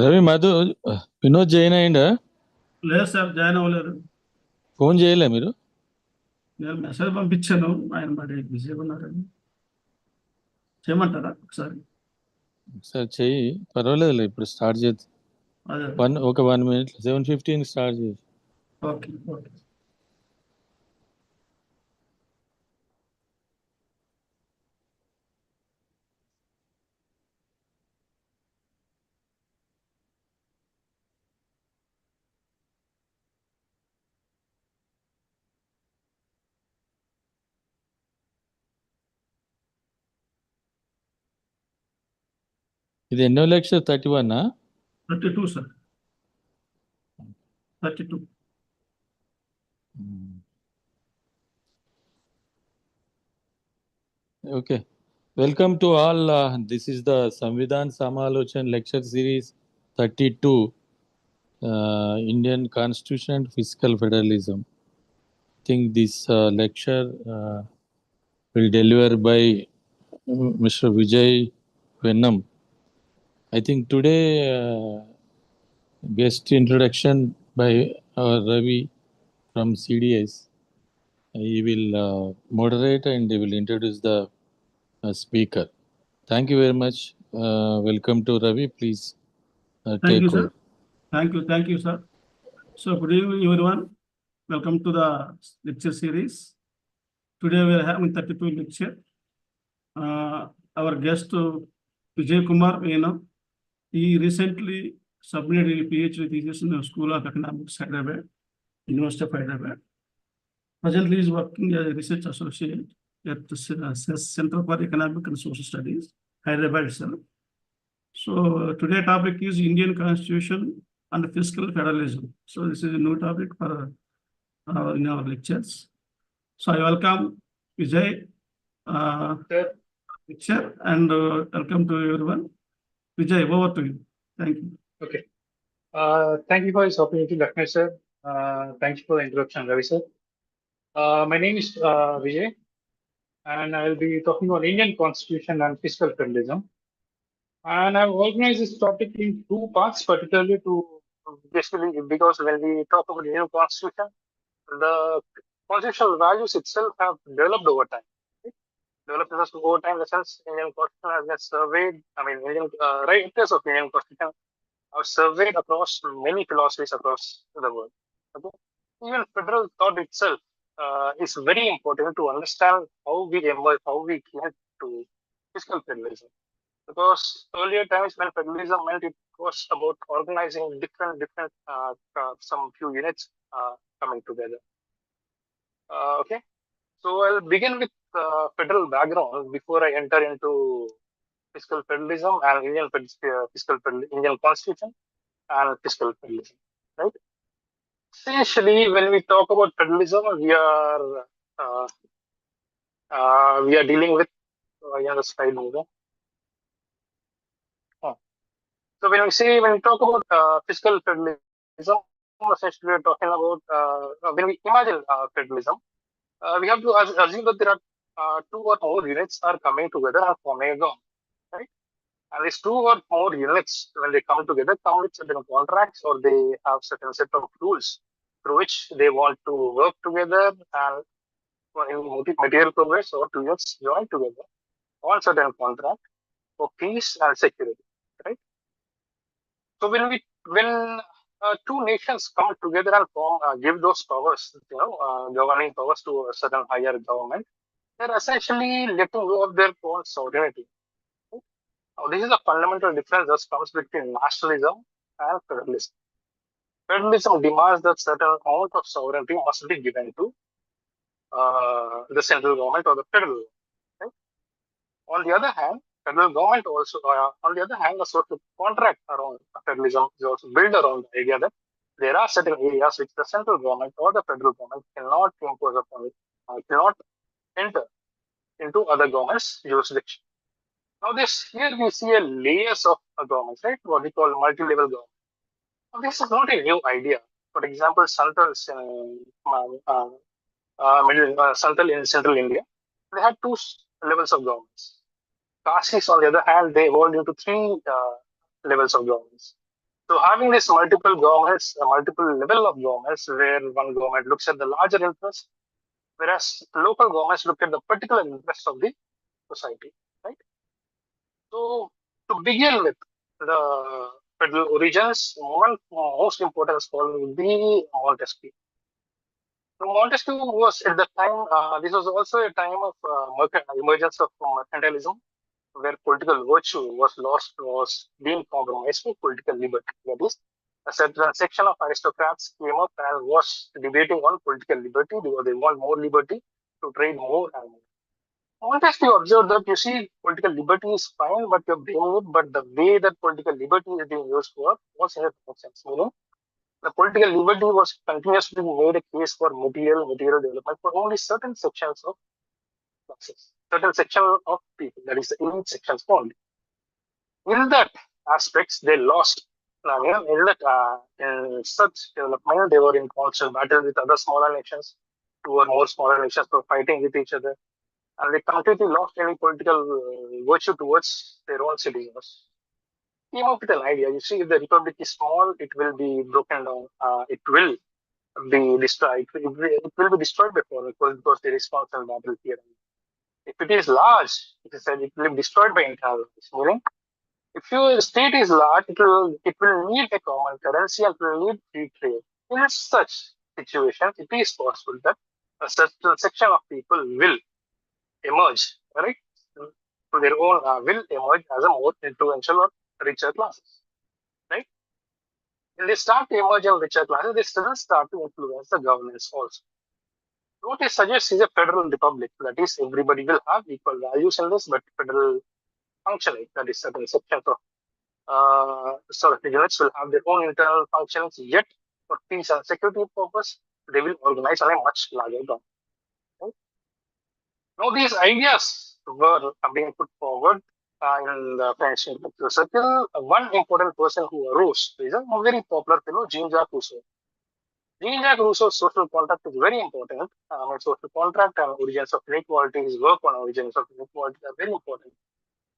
Ravi Madhu Vinod join అయ్యిందా? లేదు sir, join అవ్వలేదు. ఫోన్ చేయలే మీరు? నేను మెసేజ్ పంపించాను, ఆయన మరి బిజీగా ఉన్నారని. చేయమంటారా ఒకసారి? ఒకసారి చెయ్యి, పర్వాలేదులే. ఇప్పుడు స్టార్ట్ చేద్దాం. అదే ఒక 1 minute 7:15 స్టార్ట్ చేసి. Okay okay. ఇది ఎన్నో lecture? 31? 32 sir, 32. Okay. Welcome to all. This is the Samvidhan Samalochan lecture series 32, Indian Constitution and Fiscal Federalism. I think this lecture will deliver by Mr. Vijay Vennam. I think today guest introduction by our Ravi from CDS. He will moderate and he will introduce the speaker. Thank you very much. Welcome to Ravi. Please Thank take you, over. sir. Thank you, sir. So good evening, everyone. Welcome to the lecture series. Today we are having 32 lecture. Our guest Vijay Kumar Vennam. He recently submitted a PhD thesis in the School of Economics, Hyderabad, University of Hyderabad. Presently, he is working as a research associate at the Center for Economic and Social Studies, Hyderabad itself. So today's topic is Indian Constitution and Fiscal Federalism. So this is a new topic for in our lectures. So I welcome Vijay, lecture, and welcome to everyone. Vijay, over to you. Thank you. Okay. Thank you for this opportunity, Lakshmi sir. Thank you for the introduction, Ravi sir. My name is Vijay, and I will be talking about Indian Constitution and Fiscal Federalism. And I've organized this topic in 2 parts, particularly to basically because when we talk about Indian Constitution, the constitutional values itself have developed over time. Developed over time in the sense Indian Constitution has been surveyed. I mean, Indian writers of Indian Constitution are surveyed across many philosophies across the world. Okay? Even federal thought itself is very important to understand how we emerge, how we came to fiscal federalism. Because earlier times when federalism meant, it was about organizing different some few units coming together. Okay, so I'll begin with federal background before I enter into fiscal federalism and Indian Indian Constitution and fiscal federalism. Right. Essentially, when we talk about federalism, we are dealing with the slide over. So when we talk about fiscal federalism, essentially we are talking about when we imagine federalism, we have to assume that there are 2 or more units are coming together and forming a government, right? And these 2 or more units, when they come together, come with certain contracts or they have certain set of rules through which they want to work together and in material progress, or 2 units join together on certain contract for peace and security, right? So when 2 nations come together and form, give those powers, governing powers to a certain higher government, they're essentially letting go of their own sovereignty. Now, this is a fundamental difference that comes between nationalism and federalism. Federalism demands that certain amount of sovereignty must be given to the central government or the federal government. Right? On the other hand, federal government also, on the other hand, a social contract around federalism is also built around the idea that there are certain areas which the central government or the federal government cannot impose upon it, cannot enter into other governments' jurisdiction. Now, this here we see a layers of governments, right? What we call multi-level government. Now, this is not a new idea. For example, Santals in Santal in central India, they had two levels of governments. Kashis, on the other hand, they evolved into three levels of governments. So having this multiple governments, multiple level of governments, where one government looks at the larger interest, whereas local governments look at the particular interest of the society, right? So to begin with, the federal origins, one most important scholar would be Montesquieu. So Montesquieu was at the time, this was also a time of emergence of mercantilism, where political virtue was lost, was being compromised for political liberty. That is, a certain section of aristocrats came up and was debating on political liberty because they want more liberty to trade more and more. Montesquieu observed that you see, political liberty is fine, but you're bringing it, but the way that political liberty is being used for was in a nonsense. Meaning, the political liberty was continuously made a case for material development for only certain sections of classes, certain section of people, that is the elite sections only. In that aspects, they lost. In that, in such development, they were in constant battle with other smaller nations. Two or more smaller nations were fighting with each other, and they completely lost any political virtue towards their own citizens. Came up with an idea. You see, if the republic is small, it will be broken down. It will be destroyed. It will be destroyed before because there is constant battle here. If it is large, it is said it will be destroyed by internal meaning. If your state is large, it will need a common currency and it will need free trade. In such situation, it is possible that a certain section of people will emerge, right? To their own will emerge as a more influential or richer classes, right? When they start to emerge in richer classes, they still start to influence the governance also. What it suggests is a federal republic. That is, everybody will have equal values in this, but federal functioning, that is, certain sections of sort of units will have their own internal functions, yet for peace and security purpose, they will organize on a much larger ground. Right? Now, these ideas were being put forward in the French intellectual circle. One important person who arose is a very popular fellow, Jean-Jacques Rousseau. Jean-Jacques Rousseau's social contract is very important. Social contract and origins of inequality, his work on origins of inequality are very important.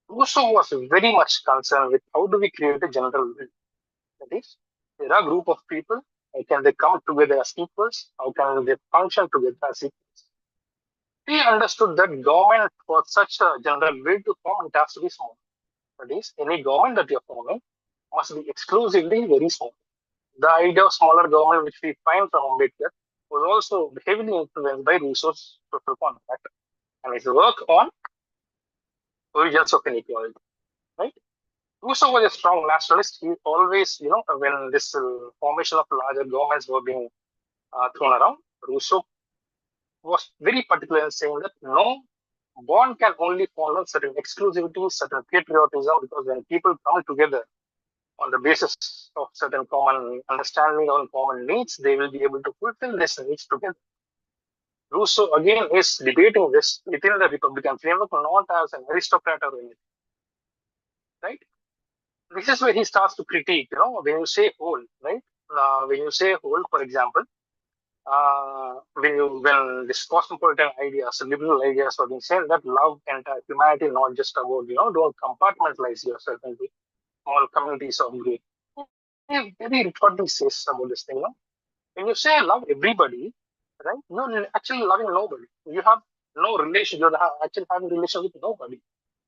Rousseau was very much concerned with how do we create a general will. That is, there are a group of people. How can they come together as equals? How can they function together as equals? He understood that government for such a general will to form, it has to be small. That is, any government that you're forming must be exclusively very small. The idea of smaller government, which we find from Ambedkar, was also heavily influenced by Rousseau's social contract and his work on origins of inequality. Right? Rousseau was a strong nationalist. He always, when this formation of larger governments were being thrown around, Rousseau was very particular in saying that no bond can only follow certain exclusivity, certain patriotism, because when people come together on the basis of certain common understanding or common needs, they will be able to fulfill these needs together. Rousseau again is debating this within the Republican framework, not as an aristocrat or anything. Right? This is where he starts to critique, when you say whole, right? When you say whole, for example, when this cosmopolitan ideas, liberal ideas are being said that love entire humanity, not just about, don't compartmentalize yourself into small communities of group. Very what he says about this thing, when you say I love everybody, right? You're actually loving nobody. You have no relation. You're actually having a relation with nobody.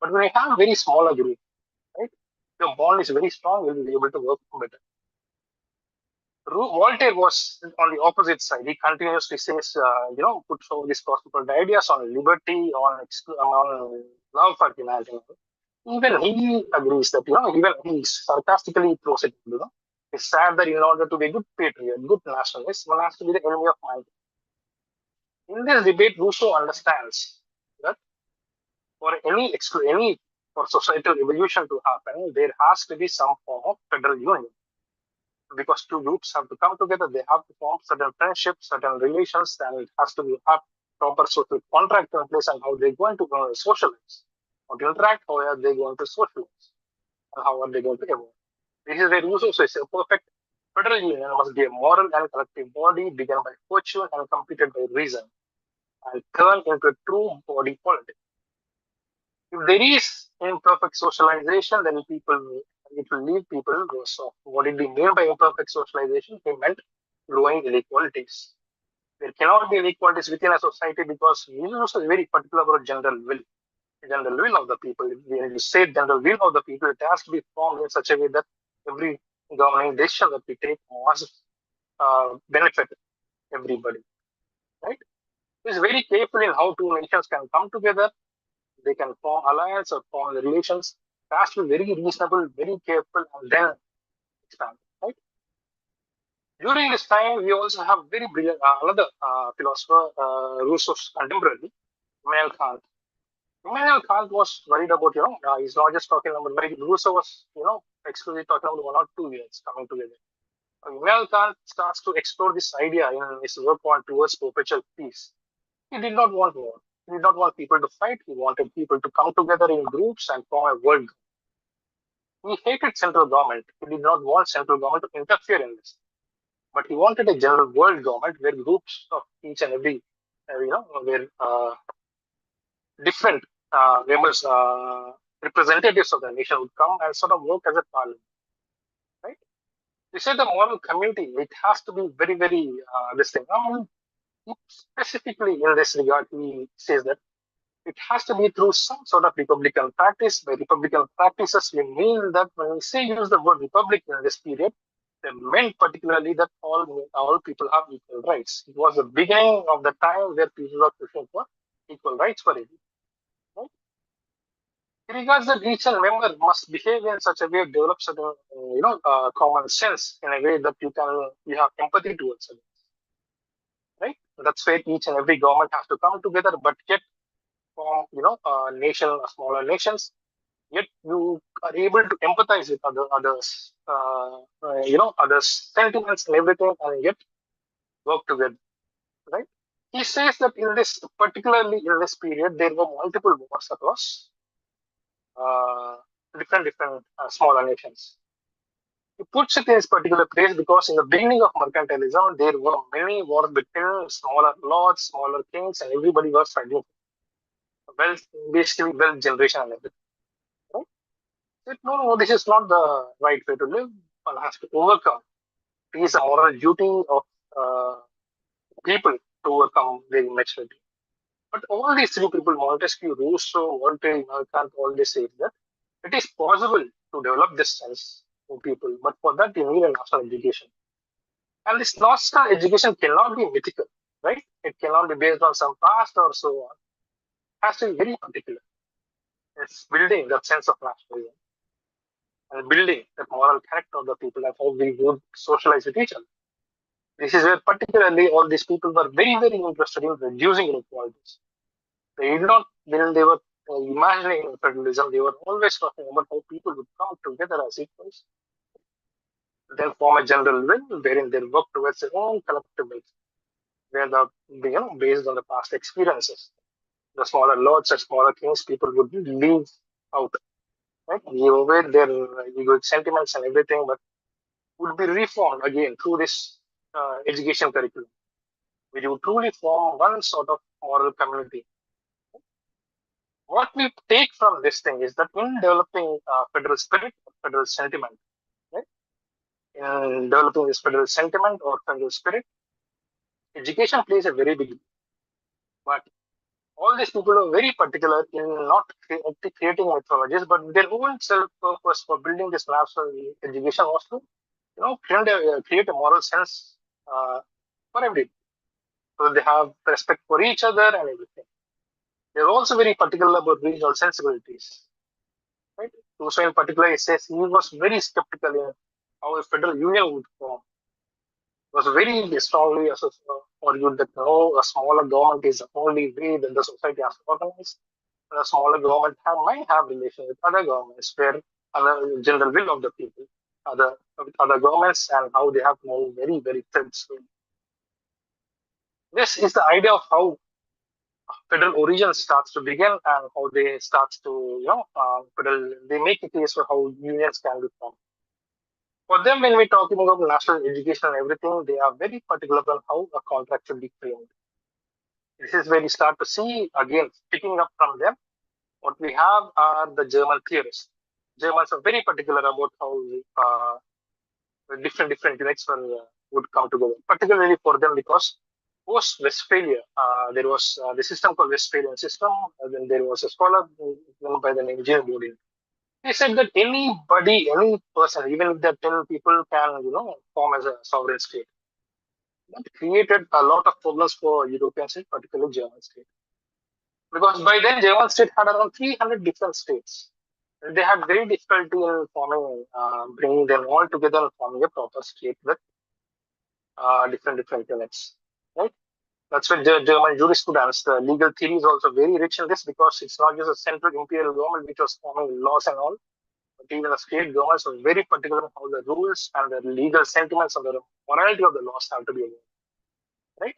But when you have a very smaller group, right? Your bond is very strong. You'll be able to work better. Voltaire was on the opposite side. He continuously says, put forward these cosmopolitan ideas on liberty, on love for humanity. Even he agrees that, even he sarcastically throws it, it's sad that in order to be a good patriot, good nationalist, one has to be the enemy of mankind. In this debate, Rousseau understands that for for societal evolution to happen, there has to be some form of federal union. Because two groups have to come together, they have to form certain friendships, certain relations, and it has to be have proper social contract in place and how they're going to socialize, how to interact, how are they going to socialize, and how are they going to evolve. This is where Rousseau says a perfect federal union must be a moral and collective body begun by fortune and completed by reason, and turn into a true body politic. If there is imperfect socialization, then it will leave people worse off. What did he mean by imperfect socialization? He meant growing inequalities. There cannot be inequalities within a society because Mises is very particular about general will of the people. When you say general will of the people, it has to be formed in such a way that every governing decision that we take must benefit everybody. Right? He's very careful in how two nations can come together. They can form alliance or form relations. It has to be very reasonable, very careful, and then expand. Right? During this time, we also have very brilliant another philosopher, Rousseau's contemporary, Immanuel Kant. Immanuel Kant was worried about, he's not just talking about, Rousseau was, exclusively talking about 1 or 2 years coming together. Immanuel Kant starts to explore this idea in his work on Towards Perpetual Peace. He did not want war. He did not want people to fight. He wanted people to come together in groups and form a world. He hated central government. He did not want central government to interfere in this. But he wanted a general world government where groups of each and every, where different members, representatives of the nation would come and sort of work as a parliament. Right? He said the moral community, it has to be very, very this thing. Specifically in this regard, he says that it has to be through some sort of republican practice. By republican practices, we mean that when we say use the word republic in this period, they meant particularly that all people have equal rights. It was the beginning of the time where people were pushing for equal rights for everyone. Right? He regards that each and member must behave in such a way, develop certain, common sense in a way that you have empathy towards it. Right? That's where each and every government has to come together, but yet form, smaller nations. Yet you are able to empathize with others, others' sentiments and everything, and yet work together. Right? He says that particularly in this period, there were multiple wars across different smaller nations. He puts it in this particular place because in the beginning of mercantilism, there were many wars between smaller lords, smaller kings, and everybody was fighting wealth, basically wealth generation and everything. Right? Said, no, this is not the right way to live. One has to overcome. It is a moral duty of people to overcome their immaturity. But all these three people, Montesquieu, Rousseau, Voltaire, Kant, all they say that it is possible to develop this sense in people, but for that you need a national education. And this national education cannot be mythical, right? It cannot be based on some past or so on. It has to be very particular. It's building that sense of nationalism and building that moral character of the people and how we would socialize with each other. This is where particularly all these people were very, very interested in reducing inequalities. They did not, when they were imagining federalism, they were always talking about how people would come together as equals, then form a general will wherein they work towards their own collective will, where based on the past experiences, the smaller lords and smaller kings, people would leave out, right? Give away their egoic sentiments and everything, but would be reformed again through this education curriculum. We would truly form one sort of moral community. What we take from this thing is that in developing federal spirit, federal sentiment, right? In developing this federal sentiment or federal spirit, education plays a very big role. But all these people are very particular in not creating mythologies, but their own self-purpose for building this national education was to, create a moral sense for everybody. So they have respect for each other and everything. They're also very particular about regional sensibilities. Right? So in particular, it says he was very skeptical in how a federal union would form. Was very strongly argued that no, a smaller government is the only way that the society has to organize. The smaller government might have relation with other governments where other general will of the people, with other governments and how they have to move very, very threadful. This is the idea of how federal origin starts to begin and how they starts to, they make a case for how unions can be formed. For them, when we're talking about national education and everything, they are very particular on how a contract should be framed. This is where we start to see, again, picking up from them, what we have are the German theorists. Germans are very particular about how different units would come together, particularly for them because post Westphalia, there was the system called Westphalian system. Then there was a scholar known by the name James Bodin. He said that anybody, any person, even if there are 10 people, can form as a sovereign state. That created a lot of problems for European states, particularly German state. Because by then, German state had around 300 different states. They had very difficulty in forming, bringing them all together and forming a proper state with different units. Right? That's where German jurisprudence, the legal theory is also very rich in this because it's not just a central imperial government which was forming laws and all, but even the state governments were very particular on how the rules and the legal sentiments of the morality of the laws have to be obeyed. Right?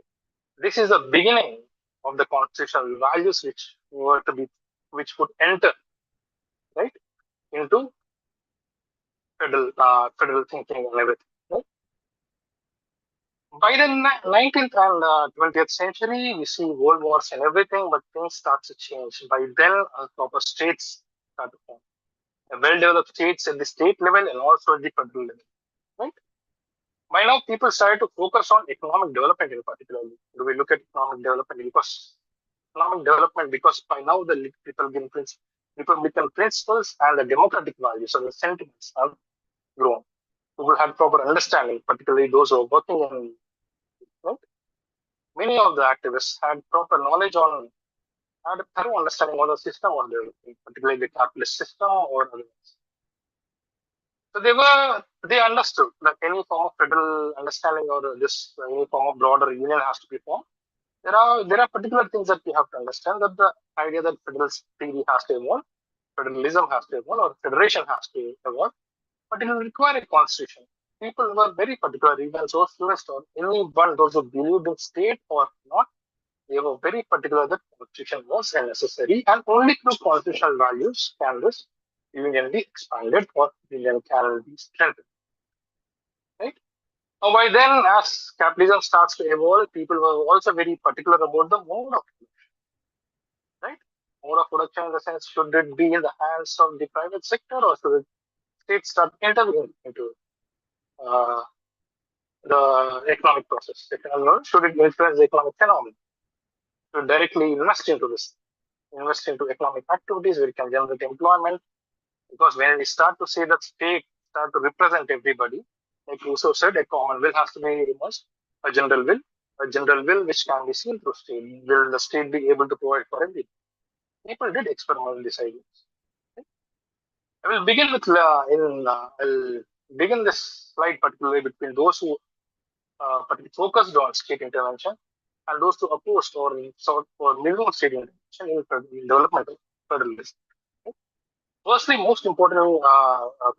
This is the beginning of the constitutional values which would enter right into federal thinking and everything. Right? By the 19th and 20th century, we see world wars and everything, but things start to change. By then, proper states start to form. Well-developed states at the state level and also at the federal level. Right? By now, people started to focus on economic development in particular. Do we look at economic development? Because by now the Republican principles and the democratic values and the sentiments have grown. People had proper understanding, particularly those who are working in. Right? Many of the activists had proper knowledge had a thorough understanding of the system on particularly the capitalist system or otherwise. So they understood that any form of federal understanding or any form of broader union has to be formed. There are particular things that we have to understand, that the idea that federal theory has to evolve, federalism has to evolve, or federation has to evolve, but it will require a constitution. People were very particular, even socialists or anyone, those who believed in state or not, they were very particular that constitution was necessary, and only through constitutional values can this union be expanded or union can be strengthened. Right? Now, by then, as capitalism starts to evolve, people were also very particular about the mode of production. Right? Mode of production in the sense, should it be in the hands of the private sector or should the state start intervening into the economic process? Should it influence the economic phenomenon? To directly invest into economic activities where it can generate employment. Because when we start to say that state start to represent everybody, like Rousseau said, a common will has to be immersed, a general will which can be seen through state. Will the state be able to provide for everything? People did experiment with these ideas. Okay? I will begin with I'll begin this slide particularly between those who focused on state intervention and those who opposed or sought for minimum state intervention in development of federalism. Okay? Firstly, most importantly,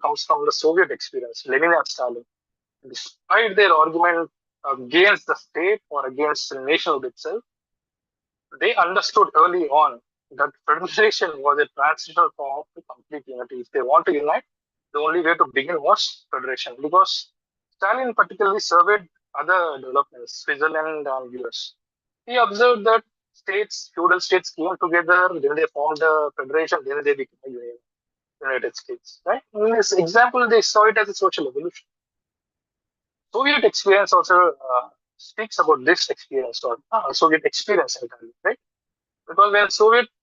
comes from the Soviet experience, Lenin and Stalin. Despite their argument against the state or against the nationhood itself, they understood early on that federation was a transitional form of complete unity. If they want to unite, the only way to begin was federation. Because Stalin particularly surveyed other developments, Switzerland and US. He observed that feudal states came together, then they formed a federation, then they became a union. United States, right? In this example, they saw it as a social evolution. Soviet experience also speaks about this experience or Soviet experience entirely, right? Because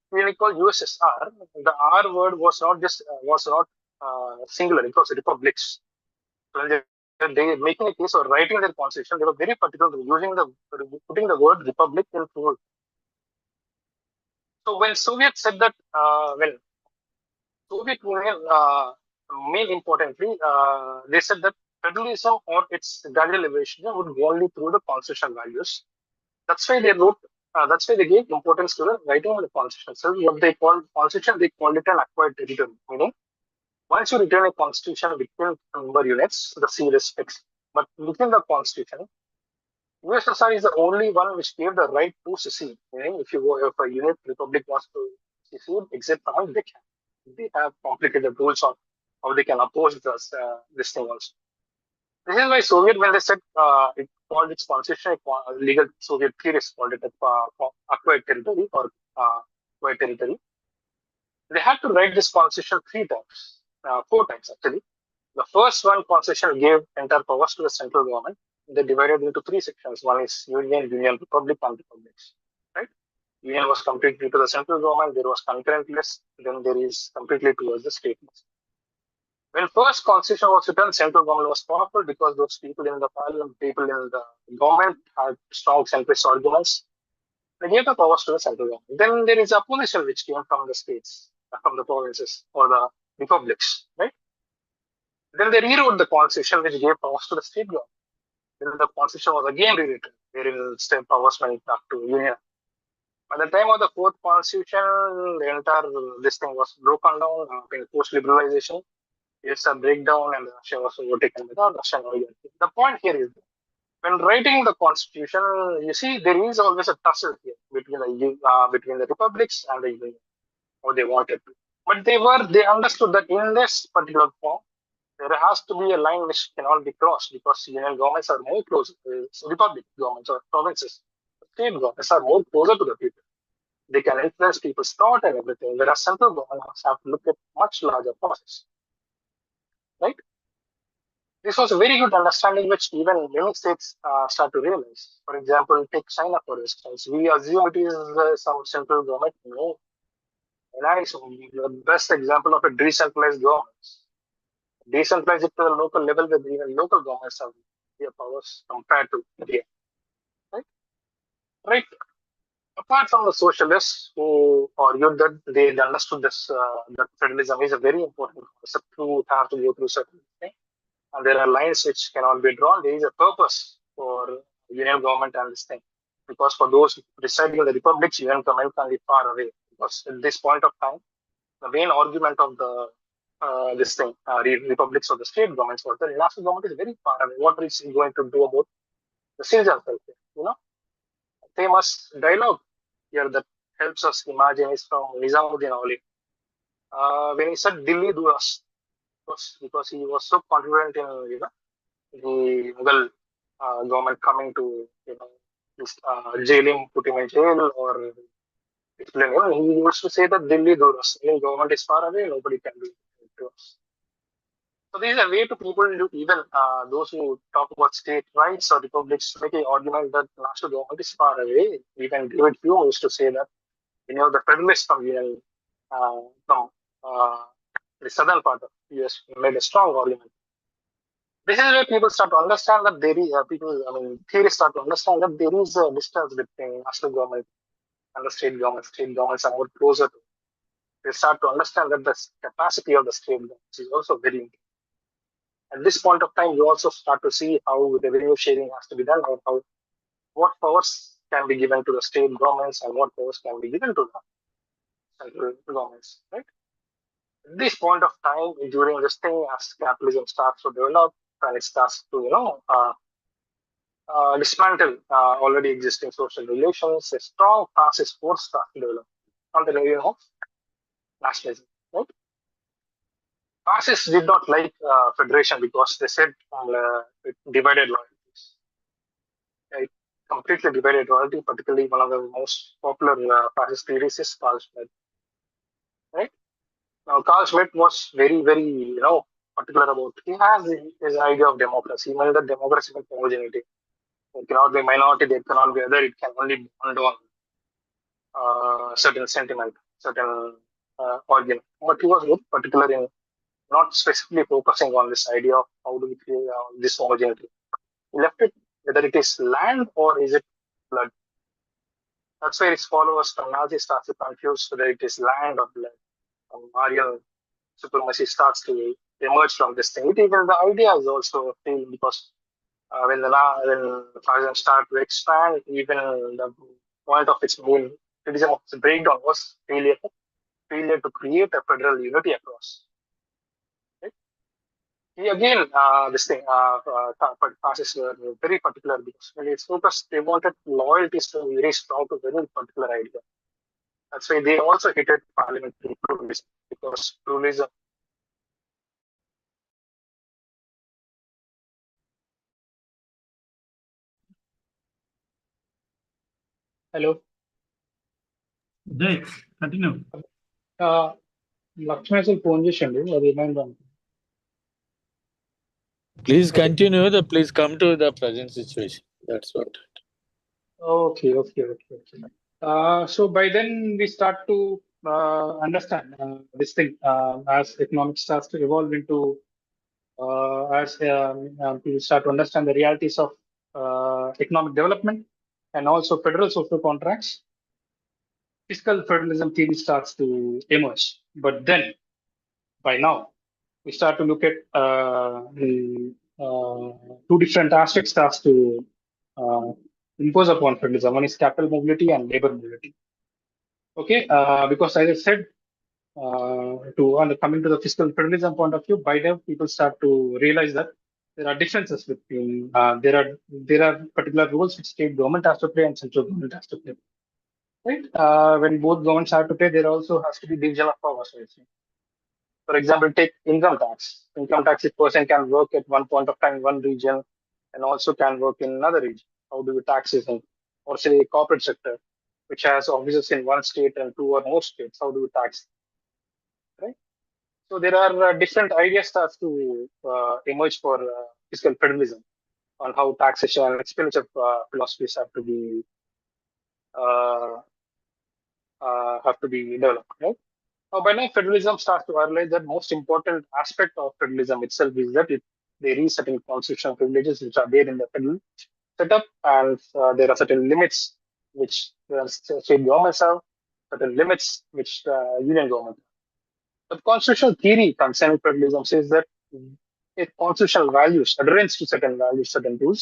when we call USSR, the R word was not singular; it was republics. So when they making a case or writing their constitution, they were very particular putting the word republic in full. So when Soviet said that, when Soviet Union, main importantly, they said that federalism or its gradual evolution would go only through the constitutional values. That's why they wrote That's why they gave importance to the writing of the constitution. So what they called constitution, they called it an acquired territory. Meaning, once you return a constitution between member units, the seal is fixed. But within the constitution, USSR is the only one which gave the right to secede. Meaning, if a unit republic wants to secede, except from they can. They have complicated rules on how they can oppose this thing also. This is why Soviet, when they said it called its constitution, legal Soviet theorists called it acquired territory or acquired territory. They had to write this constitution 3 times, 4 times actually. The first one, constitution gave entire powers to the central government. They divided into 3 sections. One is Union, Union, Republic, and Republics. Right? Union was completely to the central government. There was concurrent list. Then there is completely towards the state list. When first constitution was written, central government was powerful because those people in the parliament, people in the government had strong centrist arguments. They gave the powers to the central government. Then there is opposition which came from the states, from the provinces or the republics, right? Then they rewrote the constitution which gave powers to the state government. Then the constitution was again rewritten, wherein state powers went back to union. By the time of the fourth constitution, the entire this thing was broken down in post-liberalization. It's a breakdown, and Russia was overtaken by the Russian oligarchy. The point here is that when writing the constitution, you see there is always a tussle here between the republics and the union, or they wanted to. But they understood that in this particular form, there has to be a line which cannot be crossed because union governments are more close, republic governments or provinces, state governments are more closer to the people. They can influence people's thought and everything, whereas central governments have to look at much larger process, right? This was a very good understanding which even many states start to realize. For example, take China for instance. We assume it is some central government. No, China is the best example of a decentralized government. Decentralize it to the local level where even local governments have their powers compared to India. Right? Right. Apart from the socialists who argued that they understood this that federalism is a very important concept to have to go through certain things. And there are lines which cannot be drawn. There is a purpose for union government and this thing. Because for those residing in the republics, union government can be far away. Because at this point of time, the main argument of the this thing, republics or the state governments, was the national government is very far away. What is it going to do about the citizens? You know, famous dialogue here that helps us imagine is from Nizamuddin Awli. When he said Delhi do us, because he was so confident in the Mughal government coming to jail him, put him in jail, or explain him. He used to say that Delhi Duras, government is far away, nobody can do it to us. So there is a way to people to even those who talk about state rights or republics make an argument that national government is far away. Even David Hume used to say that the federalists from from the southern part of US made a strong argument. This is where people start to understand that theorists start to understand that there is a distance between national government and the state government. State governments are more closer to. They start to understand that the capacity of the state governments is also very important. At this point of time, you also start to see how revenue sharing has to be done, or what powers can be given to the state governments and what powers can be given to the central governments, right? At this point of time, during this thing, as capitalism starts to develop and it starts to, dismantle already existing social relations, a strong fascist force starts to develop on the area of nationalism, right? Fascists did not like federation because they said it divided loyalties. It completely divided loyalty, particularly one of the most popular fascist theories is Carl Schmitt, right? Now, Carl Schmitt was very, very, particular about. He has his idea of democracy, even the democracy of homogeneity. It cannot be minority, there cannot be other. It can only be on certain sentiment, certain argument. But he was very particular in not specifically focusing on this idea of how do we create this homogeneity. He left it whether it is land or is it blood. That's where his followers from Nazi starts to confuse whether it is land or blood. Aryan supremacy starts to emerge from this thing. Even the idea is also failed because when the fascism start to expand, even the point of its main criticism of its breakdown was failure to create a federal unity across. Right? He again, this thing, classes were very particular because when it's focused, they wanted loyalties to be very strong to very particular idea. That's why they also hated parliamentary pluralism because pluralism. Hello. Jay, continue. Laxman అసలు phone చేసిండు అది ఏమైంది అనుకో. Please continue. Please come to the present situation. That's what. Okay. So by then we start to understand this thing as economics starts to evolve into we start to understand the realities of economic development and also federal social contracts. Fiscal federalism theory starts to emerge, but then by now we start to look at the two different aspects starts to impose upon federalism. One is capital mobility and labor mobility. Okay, because as I said, coming to the fiscal federalism point of view, by now people start to realize that there are differences between there are particular roles which state government has to play and central government has to play. Right? When both governments have to play, there also has to be division of powers. Right? For example, take income tax. Income tax, if person can work at one point of time in one region and also can work in another region. How do you tax it? Or say corporate sector, which has offices in one state and two or more states. How do you tax? Right. So there are different ideas starts to emerge for fiscal federalism on how taxation and expenditure philosophies have to be developed. Right. By now, federalism starts to realize that most important aspect of federalism itself is that there is certain constitutional privileges which are there in the federal setup, and there are certain limits which state governments have, certain limits which union government have. But constitutional theory concerning federalism says that if constitutional values, adherence to certain values, certain rules,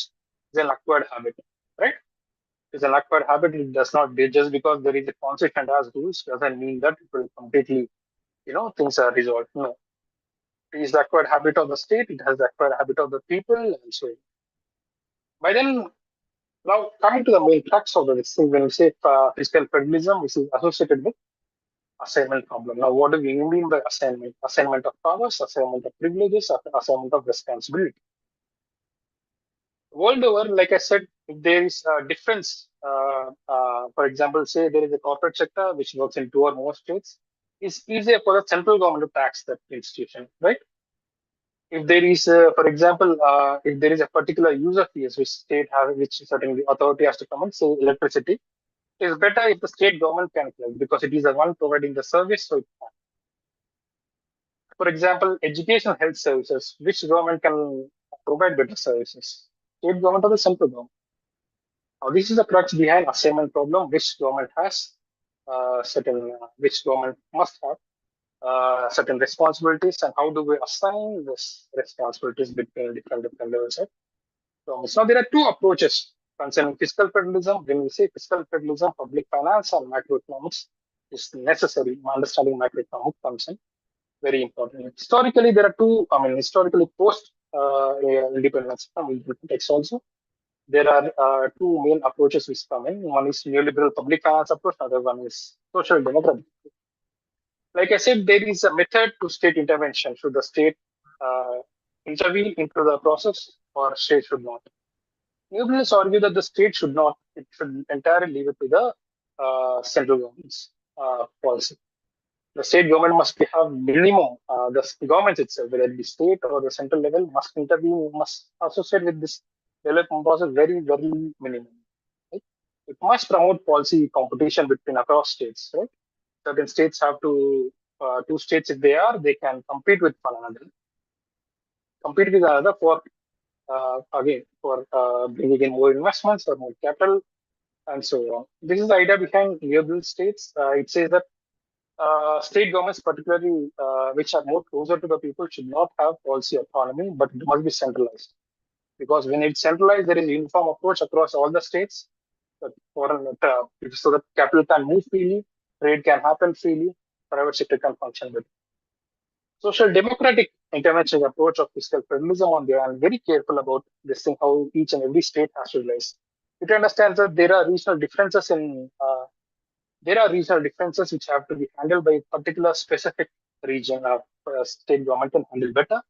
is an acquired habit, right? It's an acquired habit. It does not, just because there is a constitution that has rules doesn't mean that it will completely, things are resolved. No. It is the acquired habit of the state. It has the acquired habit of the people, and so. By then, now coming to the main crux of this thing, when we say fiscal federalism, which is associated with assignment problem. Now, what do we mean by assignment? Assignment of powers, assignment of privileges, assignment of responsibility. World over, like I said, if there is a difference, for example, say there is a corporate sector which works in two or more states, it's easier for the central government to tax that institution, right? If there is, for example, if there is a particular user fees which state has, which certain authority has to come and say electricity, it is better if the state government can collect because it is the one providing the service. So, for example, education, health services, which government can provide better services? State government or the central government? Now, this is the crux behind assignment problem, which government has which government must have certain responsibilities, and how do we assign these responsibilities between different levels of governments? Now, there are two approaches concerning fiscal federalism. When we say fiscal federalism, public finance and macroeconomics is necessary. Understanding macroeconomics comes in very important. Historically, there are two. Historically, post independence from context also, there are two main approaches which come in. One is neoliberal public finance approach. Other one is social democratic. Like I said, there is a method to state intervention. Should the state intervene into the process, or state should not? Neoliberals argue that the state should not. It should entirely leave it to the central government's policy. The state government must have minimum. The government itself, whether it be state or the central level, must intervene, must associate with this development process very, very minimum. Right? It must promote policy competition between across states. Right? Certain states have to, two states if they can compete with one another. Compete with another for, again, for bringing in more investments or more capital and so on. This is the idea behind neoliberal states. It says that state governments, particularly which are more closer to the people, should not have policy autonomy, but it must be centralized. Because when it's centralized, there is a uniform approach across all the states. that so that capital can move freely, trade can happen freely, private sector can function with. Social democratic intervention approach of fiscal federalism on the other hand, very careful about this thing, how each and every state has to realize. It understands that there are regional differences which have to be handled by a particular specific region of state government can handle better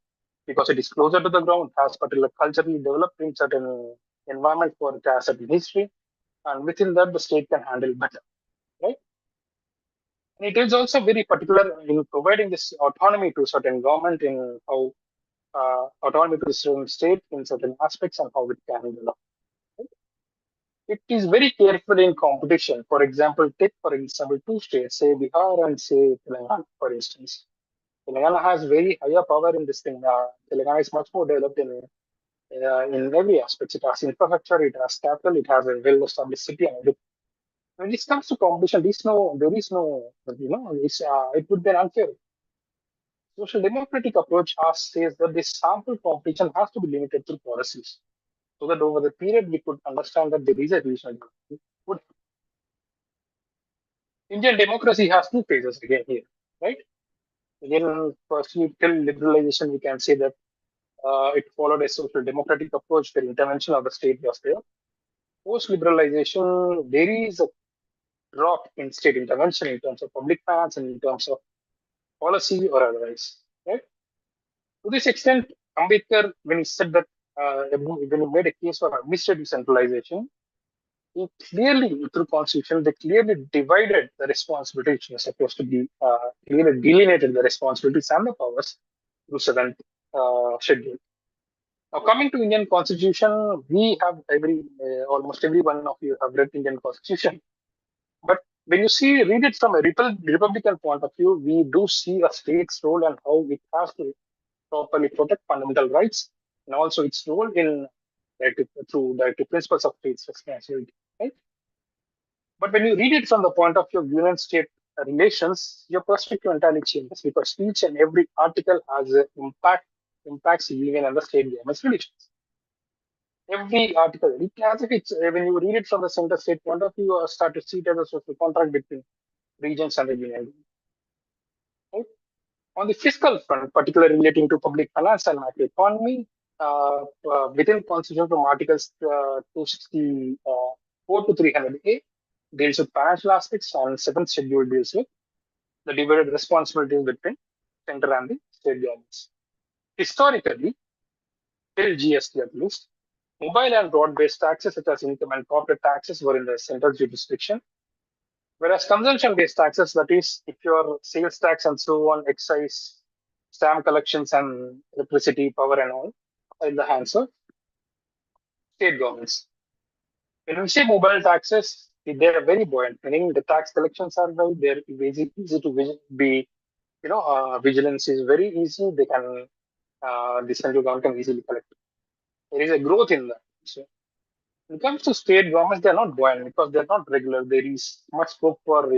because it is closer to the ground, has particular culturally developed in certain environment for it has certain history, and within that the state can handle better, right? And it is also very particular in providing this autonomy to certain government in how autonomy to the certain state in certain aspects and how it can develop. Right? It is very careful in competition. For example, take for example two states, say Bihar and say Telangana, for instance. Telangana has very higher power in this thing. Telangana is much more developed in every aspect. It has infrastructure, it has capital, it has a well-established city, and everything. When it comes to competition, there is no, it would be unfair. Social democratic approach says that this sample competition has to be limited to policies, so that over the period we could understand that there is a regional development. Indian democracy has two phases again here, right? Again, firstly, till liberalization, we can say that it followed a social democratic approach. The intervention of the state was there. Post liberalization, there is a drop in state intervention in terms of public finance and in terms of policy or otherwise, right? To this extent, Ambedkar, when he said that, when he made a case for administrative centralization, he clearly, through constitution, they clearly divided the responsibility which was supposed to be clearly delineated the responsibilities and the powers through seventh schedule. Now, coming to Indian Constitution, we have almost every one of you have read Indian Constitution. But when you read it from a Republican point of view, we do see a state's role and how it has to properly protect fundamental rights and also its role in through the principles of state's responsibility. Right? But when you read it from the point of view of union-state relations, your perspective entirely changes because each and every article has an impacts union and the state government's relations. Every article, as if it's when you read it from the center state point of view, you start to see it as a social contract between regions and the union. Right? On the fiscal front, particularly relating to public finance and macroeconomy, within Constitution from Articles 264 to 300A deals with financial aspects, and seventh schedule deals with the divided responsibilities between center and the state governments. Historically, till GST at least, mobile and broad-based taxes such as income and corporate taxes were in the central jurisdiction, whereas consumption-based taxes, that is, if your sales tax and so on, excise, stamp collections and electricity, power and all, are in the hands of state governments. When we say mobile taxes, they are very buoyant, meaning the tax collections are very, they're easy to be, vigilance is very easy. They can, the central government can easily collect. There is a growth in that. So when it comes to state governments, they're not buoyant because they're not regular. There is much scope for,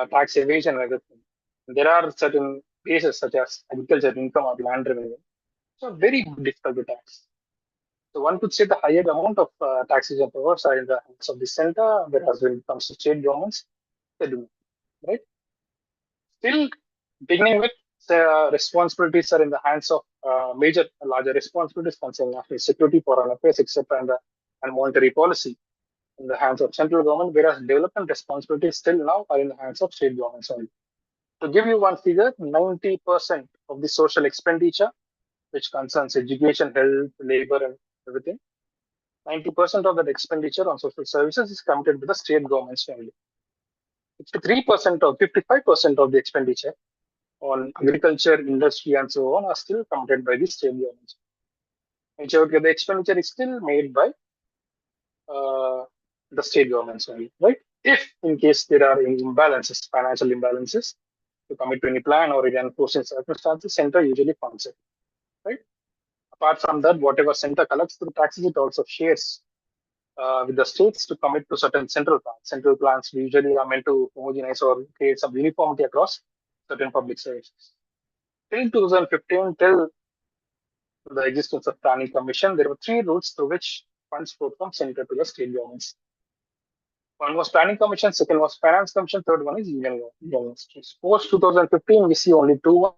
tax evasion and everything. There are certain bases such as agriculture income or land revenue. So very difficult to tax. So one could say the higher amount of taxation powers are in the hands of the center, whereas when it comes to state governments, they do, right? Still, beginning with responsibilities are in the hands of larger responsibilities concerning national security, foreign affairs, etc., and monetary policy in the hands of central government, whereas development responsibilities still now are in the hands of state governments only. To give you one figure, 90% of the social expenditure, which concerns education, health, labor, and everything, 90% of that expenditure on social services is committed by the state governments only. 53% or 55% of the expenditure on agriculture, industry, and so on are still committed by the state governments. The expenditure is still made by the state governments only, right? If in case there are any imbalances, financial imbalances, to commit to any plan or in unforeseen circumstances, center usually funds it, right? Apart from that, whatever center collects through taxes, it also shares with the states to commit to certain central plans. Central plans usually are meant to homogenize or create some uniformity across certain public services. Till 2015, till the existence of planning commission, there were three routes through which funds flowed from center to the state governments. One was Planning Commission, second was Finance Commission, third one is Union Ministries. Post 2015, we see only two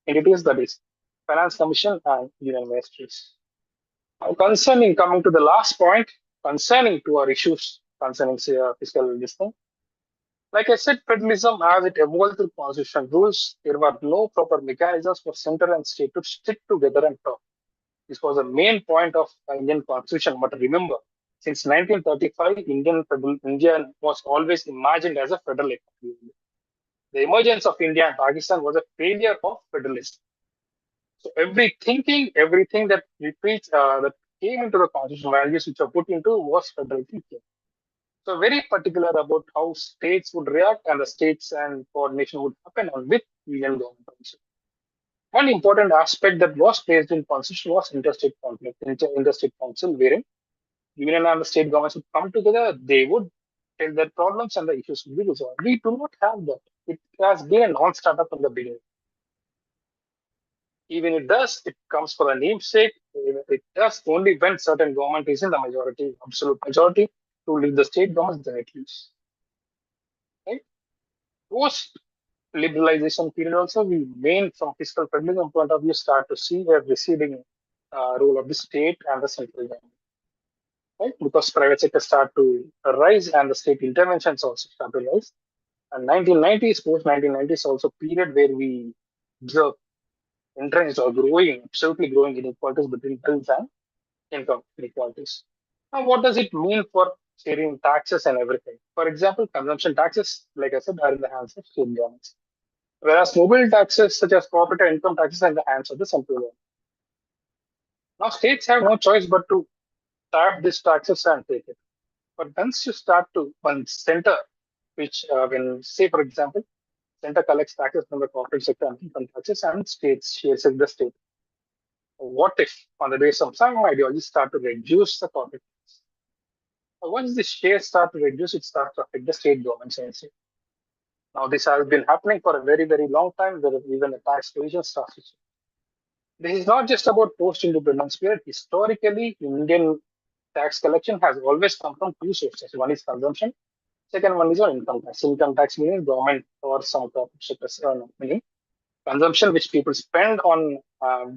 entities, that is Finance Commission and Union Ministries. Now, coming to the last point, concerning to our issues concerning fiscal discipline. Like I said, federalism, as it evolved through constitutional rules, there were no proper mechanisms for center and state to stick together and talk. This was the main point of the Indian constitution. But remember, since 1935, India was always imagined as a federal economy. The emergence of India and Pakistan was a failure of federalism. So everything that we preach, that came into the constitutional values which were put into was federal thinking. So very particular about how states would react and the states and coordination would happen on with union government also. One important aspect that was placed in constitution was interstate conflict, interstate council, wherein union and the state governments would come together, they would tell their problems and the issues would be resolved. We do not have that. It has been a non-starter from the beginning. Even it comes for a namesake. It does only when certain government is in the majority, absolute majority, to lead the state governments, then it leaves. Right? Post liberalization period also, we main from fiscal federalism point of view start to see a receding role of the state and the central government. Right? Because private sector start to rise and the state interventions also start to rise. And 1990s, post 1990s also period where we observe entrenched or absolutely growing inequalities between wealth and income inequalities. Now, what does it mean for sharing taxes and everything? For example, consumption taxes, like I said, are in the hands of state governments, whereas mobile taxes such as corporate and income taxes are in the hands of the central government. Now, states have no choice but to tap these taxes and take it. But once you start to, one center, which when, say, for example, center collects taxes from the corporate sector and income taxes and states shares with the state. What if, on the basis of some ideology, start to reduce the corporate tax? Once the shares start to reduce, it starts to affect the state governments. Now, this has been happening for a very, very long time. There is even a tax collision starts to change. This is not just about post-independence period. Historically, Indian tax collection has always come from two sources. One is consumption. Second one is on income tax. Income tax meaning government or some corporate sectors meaning consumption, which people spend on,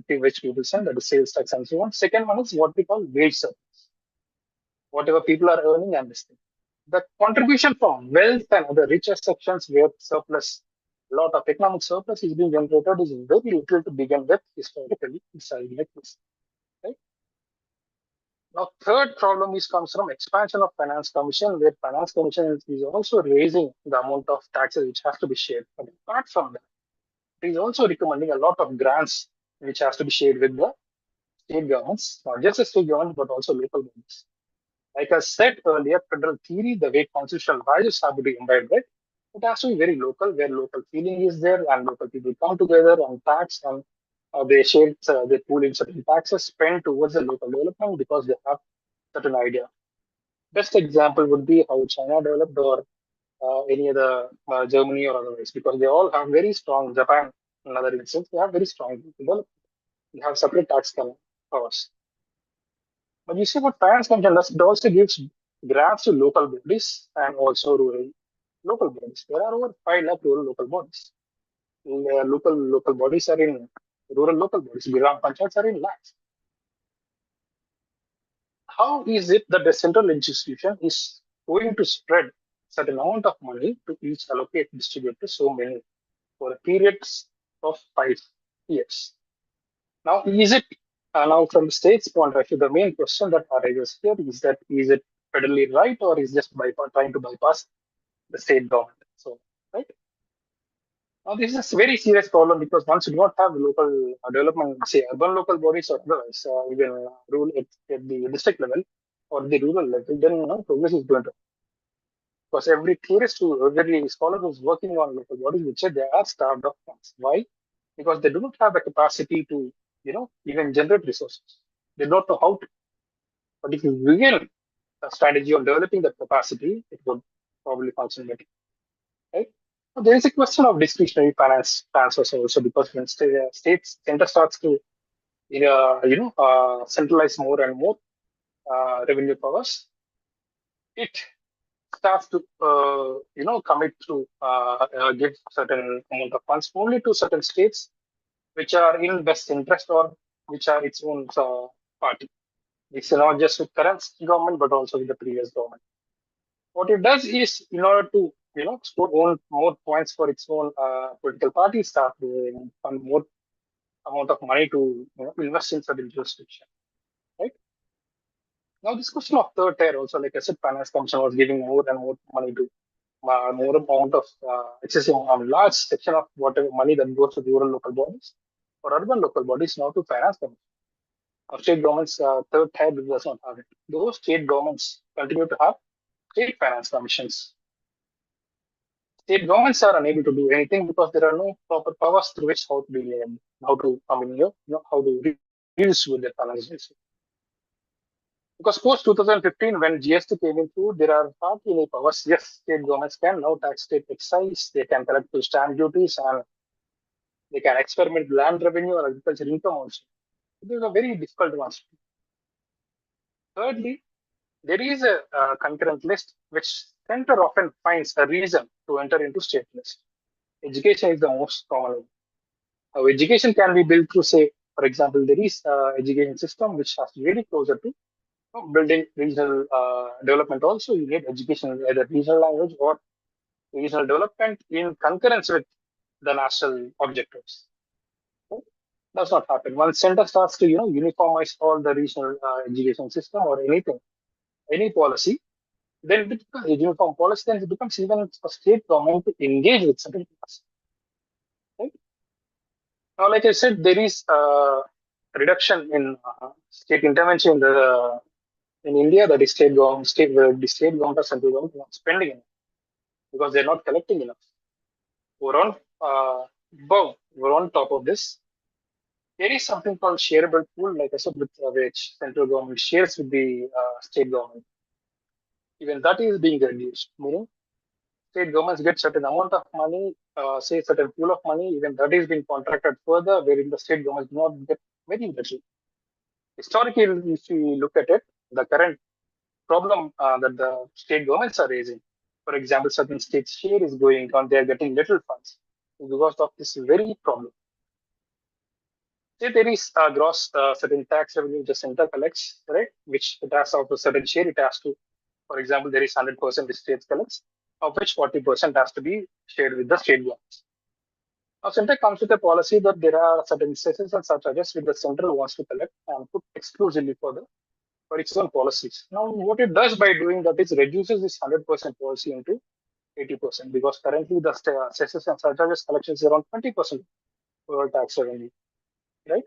which people send, that is sales tax and so on. Second one is what we call wage surplus. Whatever people are earning and this thing. The contribution from wealth and other richer sections where surplus, a lot of economic surplus is being generated is very little to begin with historically. It's like this. Right? Now, third problem comes from expansion of finance commission, where finance commission is also raising the amount of taxes which has to be shared. But apart from that, it is also recommending a lot of grants which has to be shared with the state governments, not just the state government, but also local governments. Like I said earlier, federal theory, the way constitutional values have to be imbibed, right? It has to be very local, where local feeling is there and local people come together on tax and they share, they pool in certain taxes spent towards the local development because they have certain idea. Best example would be how China developed or any other Germany or otherwise, because they all have very strong, Japan, another instance, they have very strong development. They have separate tax powers. But you see what finance commission does, it also gives grants to local bodies and also rural local bodies. There are over 5 lakh rural local bodies. Local bodies are in rural local bodies. Gram panchayats are in lakhs. How is it that the central institution is going to spread certain amount of money to each allocate, distribute to so many for a period of 5 years? Now, is it now from the state's point of view, the main question that arises here is that is it federally right or is just trying to bypass the state government? So, right? Now, this is a very serious problem because once you do not have local development, say urban local bodies or otherwise, even rural at the district level or the rural level, then progress is going to. Because every theorist every scholar who's working on local bodies would say they are starved of funds. Why? Because they do not have the capacity to, even generate resources. They don't know how to. But if you begin a strategy on developing that capacity, it would probably function better. Right? So there is a question of discretionary finance transfers also because when states center starts to centralize more and more revenue powers, it starts to commit to give certain amount of funds only to certain states which are in best interest or which are its own party. It's not just with current government but also with the previous government. What it does is, in order to score more points for its own political party, start to fund more amount of money to invest in certain jurisdiction. Right now, this question of third tier also, like I said, finance commission was giving more and more money to more amount of excessive large section of whatever money that goes to rural local bodies or urban local bodies now to finance them. Our state governments third tier does not have it. Those state governments continue to have state finance commissions. State governments are unable to do anything because there are no proper powers through which how to reduce with their finances. Because post 2015, when GST came into, there are hardly any powers. Yes, state governments can now tax state excise, they can collect those stamp duties, and they can experiment land revenue or agriculture income also. These are very difficult ones. Thirdly, there is a concurrent list which center often finds a reason to enter into state list. Education is the most common one. How education can be built through, say, for example, there is education system which has very closer to building regional development. Also, you need education, either regional language or regional development in concurrence with the national objectives. Does not happen. Once center starts to uniformize all the regional education system or anything, any policy, then it becomes a uniform policy. Then it becomes even a state government to engage with certain policy. Right? Now, like I said, there is a reduction in state intervention in India. That is state government, the state government or central government not spending enough because they're not collecting enough. We're on top of this. There is something called shareable pool, like I said, with which central government shares with the state government. Even that is being reduced, meaning state governments get certain amount of money, say certain pool of money, even that is being contracted further, wherein the state governments do not get very little. Historically, if we look at it, the current problem that the state governments are raising, for example, certain states' share is going on, they are getting little funds because of this very problem. Say there is a gross certain tax revenue the center collects, right? Which it has of a certain share, it has to, for example, there is 100% the state collects, of which 40% has to be shared with the state governments. Now, center comes with a policy that there are certain cesses and surcharges which the center wants to collect and put exclusively for its own policies. Now, what it does by doing that is reduces this 100% policy into 80% because currently the cesses and surcharges collection is around 20% overall tax revenue, right?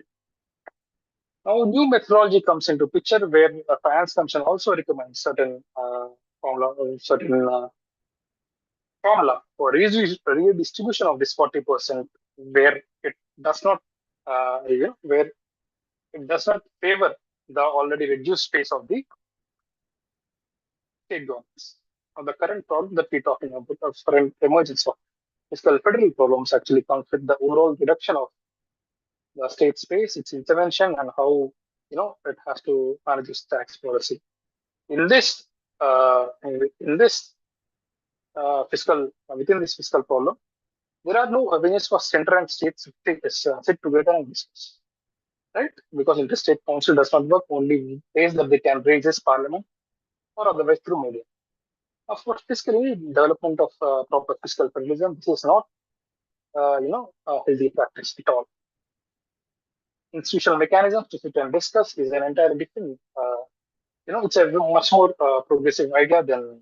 Now, new methodology comes into picture where the finance commission also recommends certain formula for redistribution of this 40%, where it does not, where it does not favor the already reduced space of the state governments. Now, the current problem that we're talking about, the current emergence of fiscal federal problems, actually comes with the overall reduction of the state space, its intervention, and how it has to manage its tax policy. In this within this fiscal problem, there are no avenues for center and states to sit together and discuss, right? Because interstate council does not work. Only ways that they can raise is parliament or otherwise through media. Of course, fiscally development of proper fiscal federalism, this is not a healthy practice at all. Institutional mechanisms to sit and discuss is an entirely different. It's a much more progressive idea than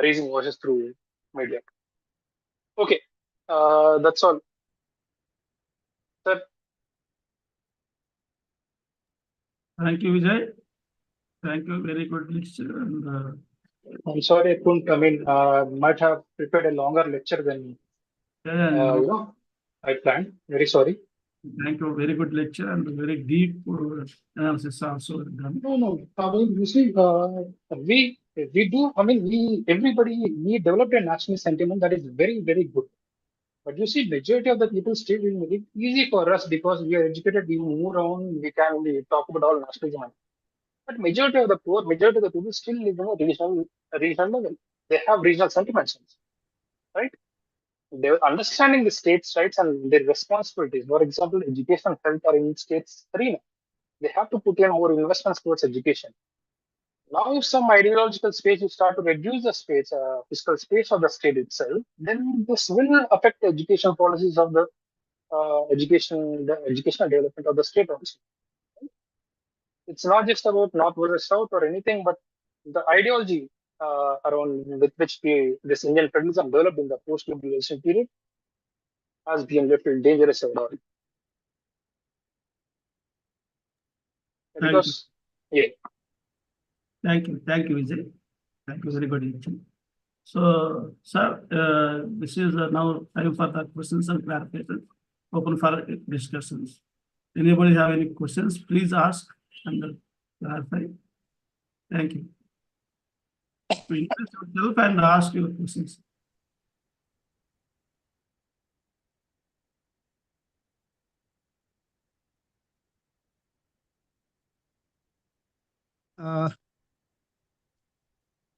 raising voices through media. Okay, that's all. Sir, Thank you, Vijay. Thank you. Very good lecture. And I'm sorry I couldn't come in. Might have prepared a longer lecture than no, I planned. Very sorry. thank you. Very good lecture and very deep analysis also done. No. I mean, you see, we do. I mean, we developed a national sentiment that is very, very good. But you see, majority of the people still it's easy for us because we are educated. We move around. We talk about all nationalism. But majority of the poor, majority of the people still live in a regional level. They have regional sentiments, right? They're understanding the state's rights and their responsibilities. For example, education and health are in state's arena. They have to put in more investments towards education. Now, if some ideological space you start to reduce the space, fiscal space of the state itself, then this will affect the education policies of the educational development of the state also. It's not just about north versus south or anything, but the ideology around with which this Indian federalism developed in the post-liberalization period has been a little dangerous overall. Thank Because, yeah. Thank you, Vijay. Thank you, very good. So, sir, this is now time for the questions and clarification. Open for discussions. Anybody have any questions? Please ask and clarify. Thank you. Introduce yourself and ask your questions.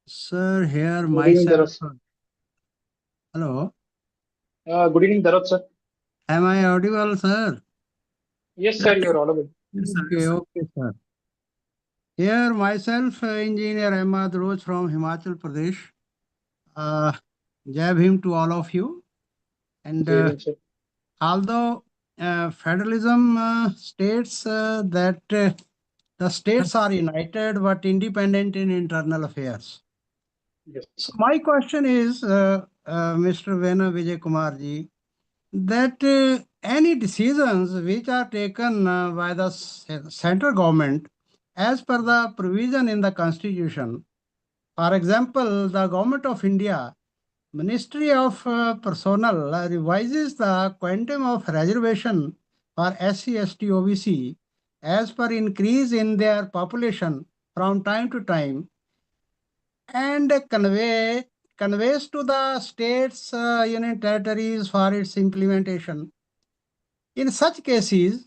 Sir, here Good evening, myself. Darat. Hello. Good evening, Darat, sir. Am I audible, sir? Yes, sir, you're audible. Yes, sir. Okay, okay, sir. Here myself, Engineer Ahmad Rose from Himachal Pradesh. Jai Bhim to all of you. And Good evening, sir. although federalism states that the states are united but independent in internal affairs. Yes. So my question is, Mr. Vena Vijay Kumar ji, that any decisions which are taken by the central government as per the provision in the constitution, for example, the government of India, Ministry of Personnel revises the quantum of reservation for SC, ST, OBC as per increase in their population from time to time and conveys to the states, union territories for its implementation. In such cases,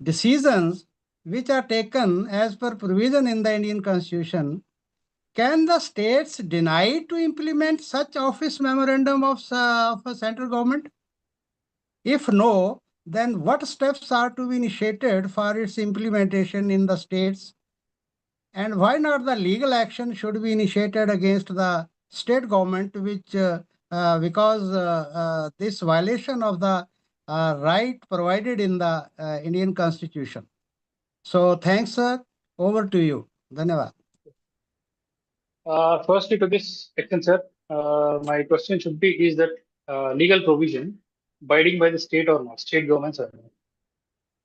decisions which are taken as per provision in the Indian Constitution, can the states deny to implement such office memorandum of a central government? If no, then what steps are to be initiated for its implementation in the states? And why not the legal action should be initiated against the state government, which because this violation of the right provided in the Indian Constitution. So thanks, sir. Over to you. Dhanyavad. Firstly, to this extent, sir, my question should be: is that legal provision abiding by the state or not? State governments or not?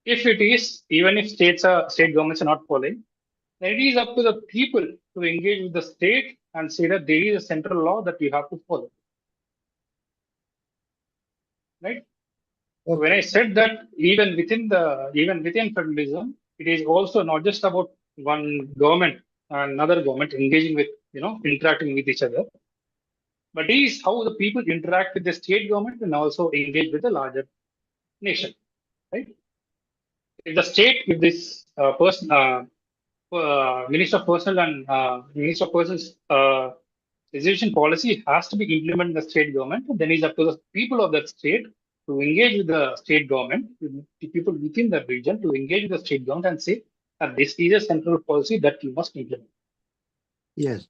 If it is, even if state governments are not following, then it is up to the people to engage with the state and say that there is a central law that we have to follow. Right? So when I said that even within federalism, it is also not just about one government and another government engaging with, interacting with each other, but it is how the people interact with the state government and also engage with the larger nation. Right? If the state, if this Minister of Personnel and Minister of Persons reservation policy has to be implemented in the state government, then it's up to the people of that state to engage with the state government, the people within that region to engage with the state government and say that this is a central policy that you must implement. Yes.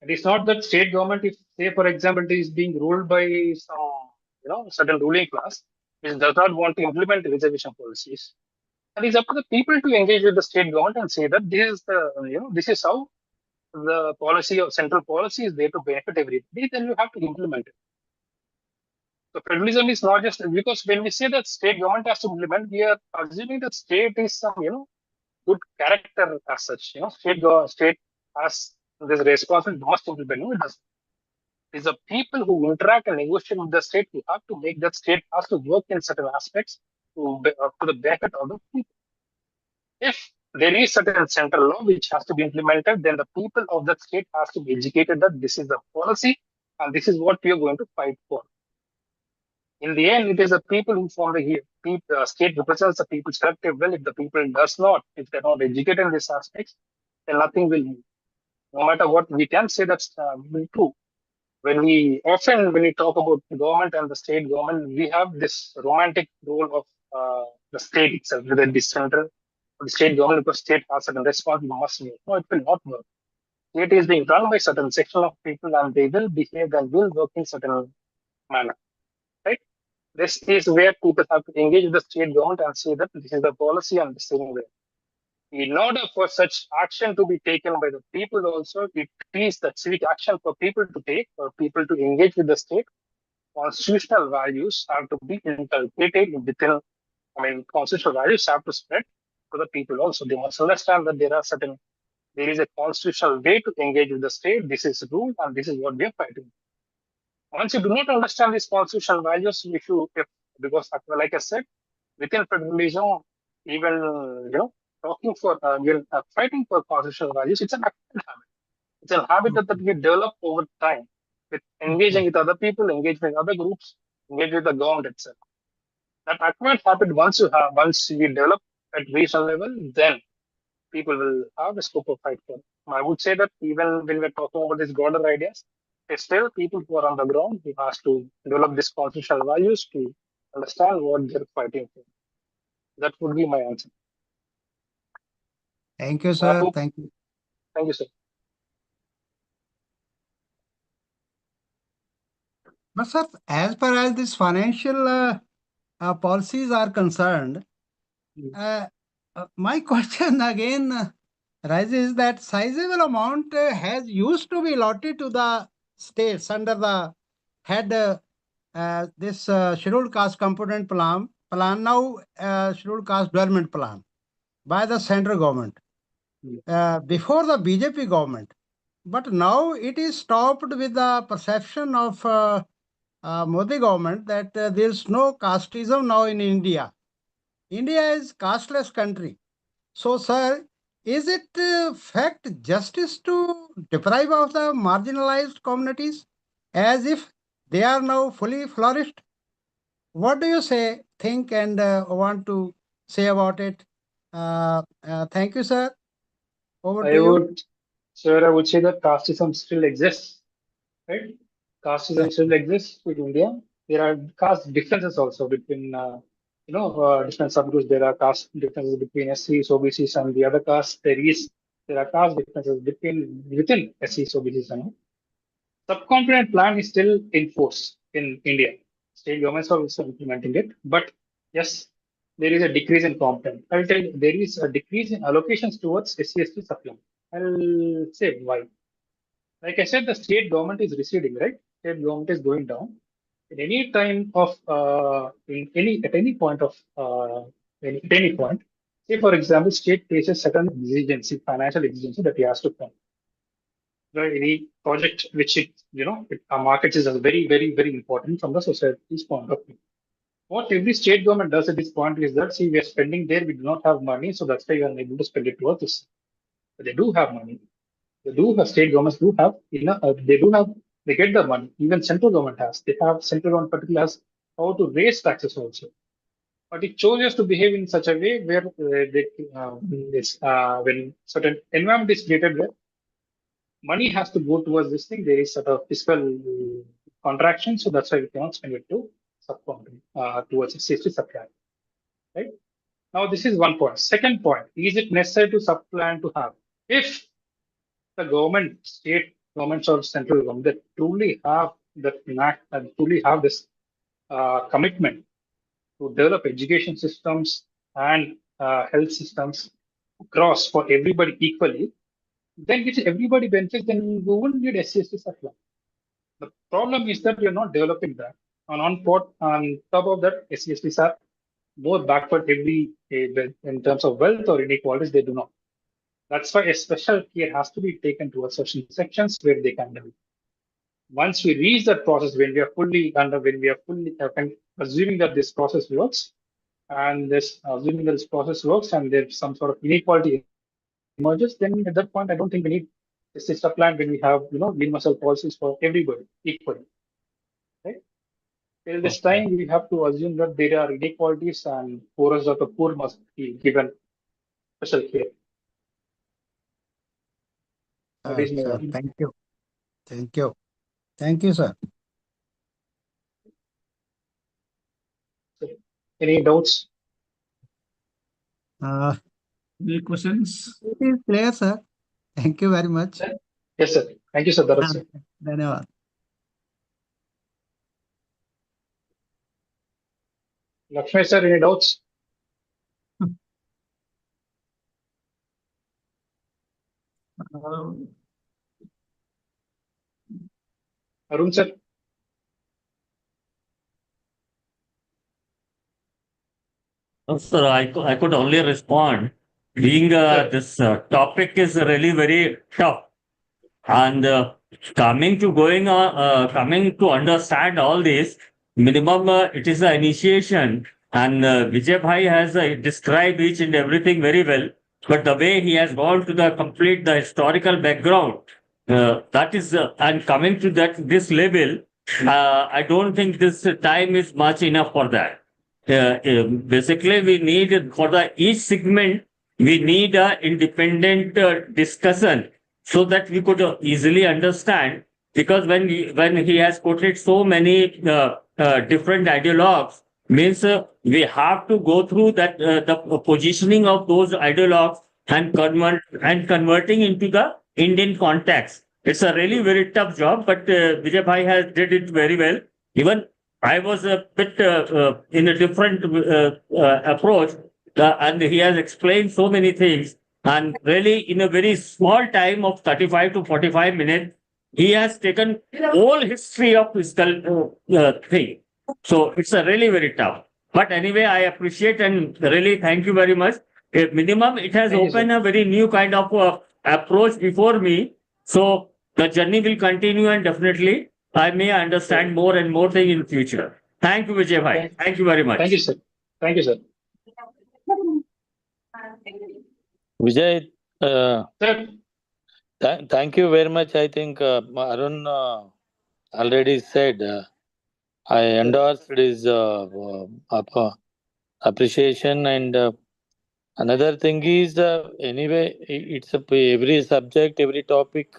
It is not that state government, if say for example it is being ruled by some certain ruling class which does not want to implement reservation policies, and it's up to the people to engage with the state government and say that this is this is how the policy of central policy is there to benefit everybody, then you have to implement it. So federalism is not just because when we say that state government has to implement, we are assuming that state is some good character as such. State has this responsibility must implement. No, it doesn't. It's the people who interact and negotiate with the state who have to make that state has to work in certain aspects to the benefit of the people. If there is certain central law which has to be implemented, then the people of that state has to be educated that this is the policy and this is what we are going to fight for. In the end, it is the people who form the state represents the people's collective will. If the people does not, if they're not educated in these aspects, then nothing will move. No matter what, we can say that's true. When we talk about the government and the state government, we have this romantic role of the state itself, whether it be central or the state government, because state has certain responsibility must work. No, it will not work. State is being run by certain section of people, and they will behave and will work in certain manner. Right? This is where people have to engage with the state government and say that this is the policy and the same way. In order for such action to be taken by the people also, it is the civic action for people to take, or people to engage with the state. Constitutional values have to be inculcated within, constitutional values have to spread to the people also. They must understand that there is a constitutional way to engage with the state. This is the rule, and this is what we are fighting. Once you do not understand these constitutional values, because like I said, within federalism, even talking for fighting for constitutional values, it's an active habit. It's a habit that we develop over time with engaging with other people, engaging with other groups, engage with the government itself. That acquired habit, once we develop at regional level, then people will have a scope of fight for. I would say that even when we're talking about these broader ideas, there's still people who are on the ground who has to develop these constitutional values to understand what they're fighting for. That would be my answer. Thank you, sir. Thank you. Thank you, sir. But sir, as far as these financial policies are concerned, my question again rises that sizable amount has used to be allotted to the states under the head this scheduled caste component plan now scheduled caste development plan by the central government before the BJP government. But now it is stopped with the perception of Modi government that there is no casteism now in India. India is casteless country. So, sir, is it fact justice to deprive of the marginalized communities as if they are now fully flourished? What do you say, think, and want to say about it? Thank you, sir. Over to you. Sir, I would say that casteism still exists, right? Casteism still exists in India. There are caste differences also between, different subgroups. There are caste differences between SCs, OBCs, and the other castes. There are caste differences within SCs, OBCs, and all. Subcontinent plan is still in force in India. State governments are also implementing it. But yes, there is a decrease in component. I'll tell you, there is a decrease in allocations towards SC/ST supplement. I'll say why. Like I said, the state government is receding, right? State government is going down. At any time of, at any point, say for example, state faces certain exigency, financial exigency that he has to fund. Any project which our markets is very, very, very important from the society's point of view. What every state government does at this point is that, see, we are spending there, we do not have money, so that's why we are unable to spend it towards this. But they do have money. State governments do have, they get the money. Even central government has. Central government particularly has how to raise taxes also. But it chooses to behave in such a way where when certain environment is created where money has to go towards this thing, there is sort of fiscal contraction, so that's why we cannot spend it towards a safety supply. Right? Now, this is one point. Second point, is it necessary to supplant to have? If the government, state governments or central government that truly have this commitment to develop education systems and health systems across for everybody equally, then if everybody benefits, then we wouldn't need SC/ST supply. The problem is that we are not developing that. On top of that, SC/STs are more backward in terms of wealth or inequalities, they do not. That's why a special care has to be taken towards certain sections where they can develop. Once we reach that process, when we are fully assuming that this process works, and assuming that this process works, and there's some sort of inequality emerges, then at that point, I don't think we need a system plan when we have, universal policies for everybody equally. Right? Till this time, we have to assume that there are inequalities and poorest of the poor must be given special care. please move sir. on. Thank you. Thank you. Thank you, sir. Any doubts? Any questions? It is clear, sir. Thank you very much. Yes, sir. Thank you, sir. Dalit sir. Dhanyawad. Lakshmi sir, any doubts? Uh, Arun sir? No, sir, I could only respond. Being this topic is really very tough, and coming to understand all this, minimum it is an initiation, and Vijay Bhai has described each and everything very well. But the way he has gone to the historical background, that is, and coming to this level, I don't think this time is much enough for that. Basically, we need for the each segment, we need a independent discussion so that we could easily understand. Because when he has quoted so many different ideologues, means we have to go through that the positioning of those ideologues and converting into the Indian context. It's a really very tough job, but Vijay Bhai has did it very well. Even I was a bit in a different approach, and he has explained so many things. And really, in a very small time of 35 to 45 minutes, he has taken whole history of fiscal thing. So it's a really very tough. But anyway, I appreciate and really thank you very much. At minimum, it has Thank you, opened sir. a very new kind of approach before me. So the journey will continue, and definitely I may understand more and more things in future. Thank you, Vijay Bhai. Thank you very much. Thank you, sir. Thank you, sir. Vijay, Sir, thank you very much. I think Arun already said I endorsed his appreciation. And another thing is, anyway, it's every subject, every topic.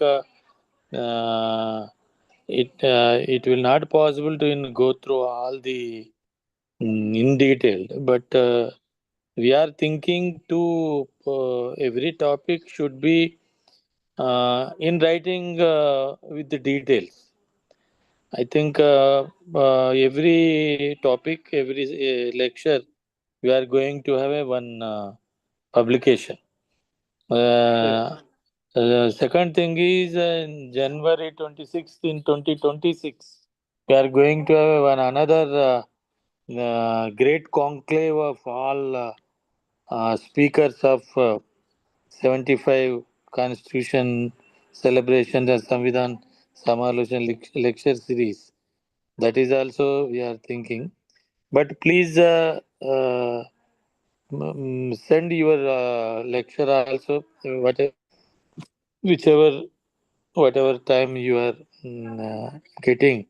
It will not possible to go through all the in detail, but we are thinking to every topic should be in writing with the details. I think every topic, every lecture, we are going to have one publication. Second thing is January 26th in 2026, we are going to have another great conclave of all speakers of 75 Constitution celebration and Samvidhan Samaloshan lecture series. That is also we are thinking. But please send your lecture also, whatever time you are getting.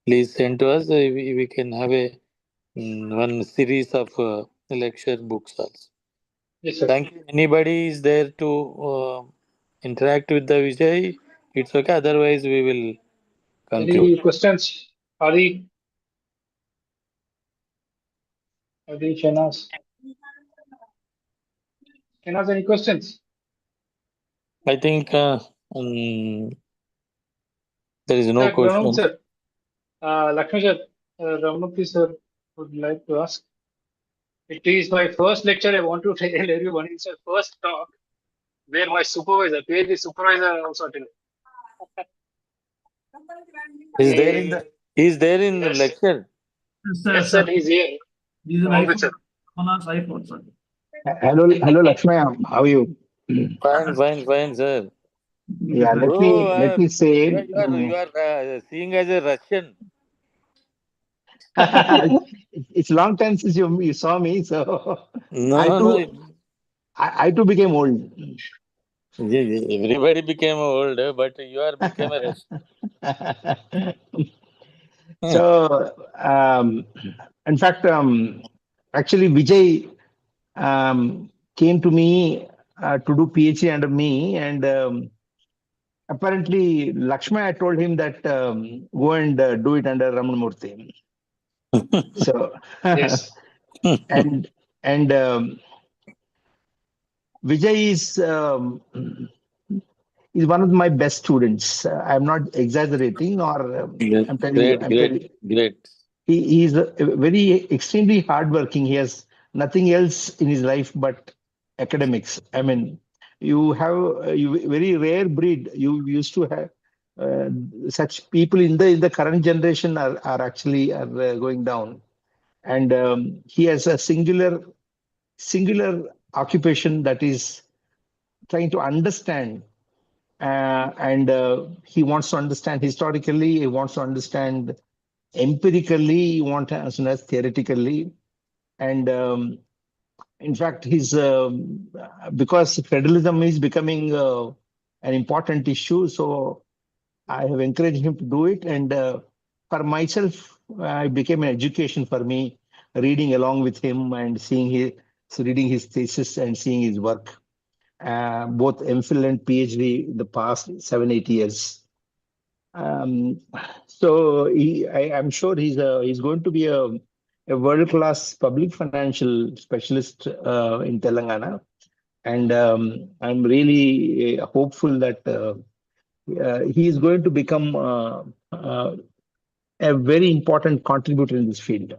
Please send to us. We can have one series of lecture books also. yes, sir. Thank you. Anybody is there to interact with the Vijay? It's okay. Otherwise, we will conclude. Any questions? Adi, Shanaz. Shanaz, any questions? I think there is no Sir, question. Ramnath sir, Lakshmi sir, Ramnath sir would like to ask. It is my first lecture. I want to tell everyone it's a first talk where my supervisor, PhD supervisor, also attended. He's there in the Yes. lecture. Yes, sir, he's here. This is an Along with sir. iPhone. Manav's iPhone, sir. Hello, Lakshmi. How are you? Fine, sir. Yeah, let Oh, me say. you are seeing as a Russian. It's long time since you saw me, so No. I too became old. Everybody became old, but you are became a Russian. So, in fact, actually, Vijay came to me to do PhD under me, and apparently Lakshmana told him that go and do it under Ramanamurthy. So Yes. and Vijay is one of my best students. I'm not exaggerating, or I'm telling you. Great, great, great. He is very extremely hardworking. He has nothing else in his life but academics. I mean, you have you very rare breed. You used to have uh, such people in the current generation are actually going down, and he has a singular occupation, that is trying to understand, and he wants to understand historically. He wants to understand empirically. He wants to understand as theoretically, and in fact, he's because federalism is becoming an important issue. So I have encouraged him to do it, and for myself, it became an education for me, reading along with him and reading his thesis and seeing his work, both MPhil and PhD in the past 7-8 years. Um, I'm sure he's going to be a world-class public financial specialist in Telangana, and I'm really hopeful that he is going to become a very important contributor in this field.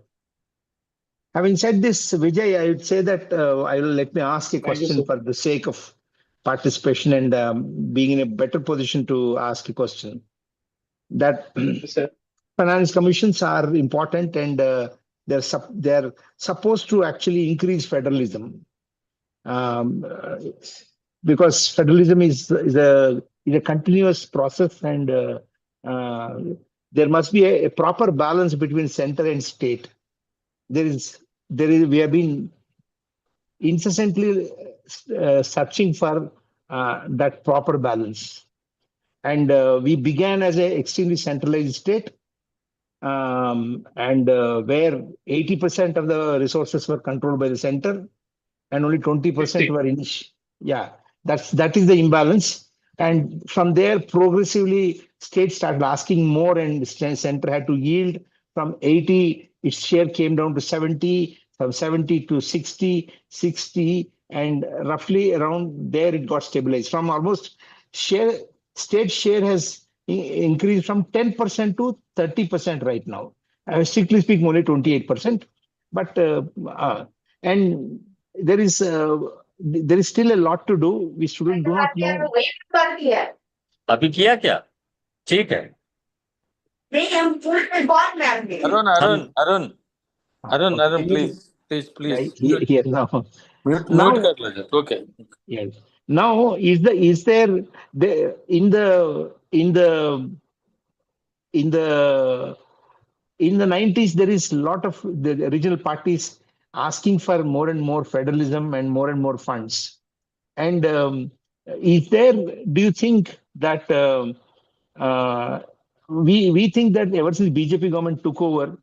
Having said this, Vijay, I would say that let me ask a Thank you, question sir. for the sake of participation and being in a better position to ask a question. That Yes, sir. finance commissions are important, and they're supposed to actually increase federalism, um, uh, because federalism is a continuous process, and uh, there must be a proper balance between center and state. We have been incessantly searching for that proper balance, and we began as an extremely centralized state, and where 80% of the resources were controlled by the center, and only 20% 50. were in. Yeah, that is the imbalance. And from there, progressively, states started asking more, and center had to yield. From 80, its share came down to 70, from 70 to 60, 60, and roughly around there it got stabilized. From almost share, state share has increased from 10% to 30% right now. Strictly speaking, only 28%. But and there is still a lot to do. We students do not know. अभी किया क्या? ठीक है. Arun, हम Arun, Okay. please. Here now. Mute Now, kar लीजिए. Okay. yes. Now, is there the in the in the 90s, there is a lot of the regional parties asking for more and more federalism and more funds. And do you think that we think that ever since BJP government took over,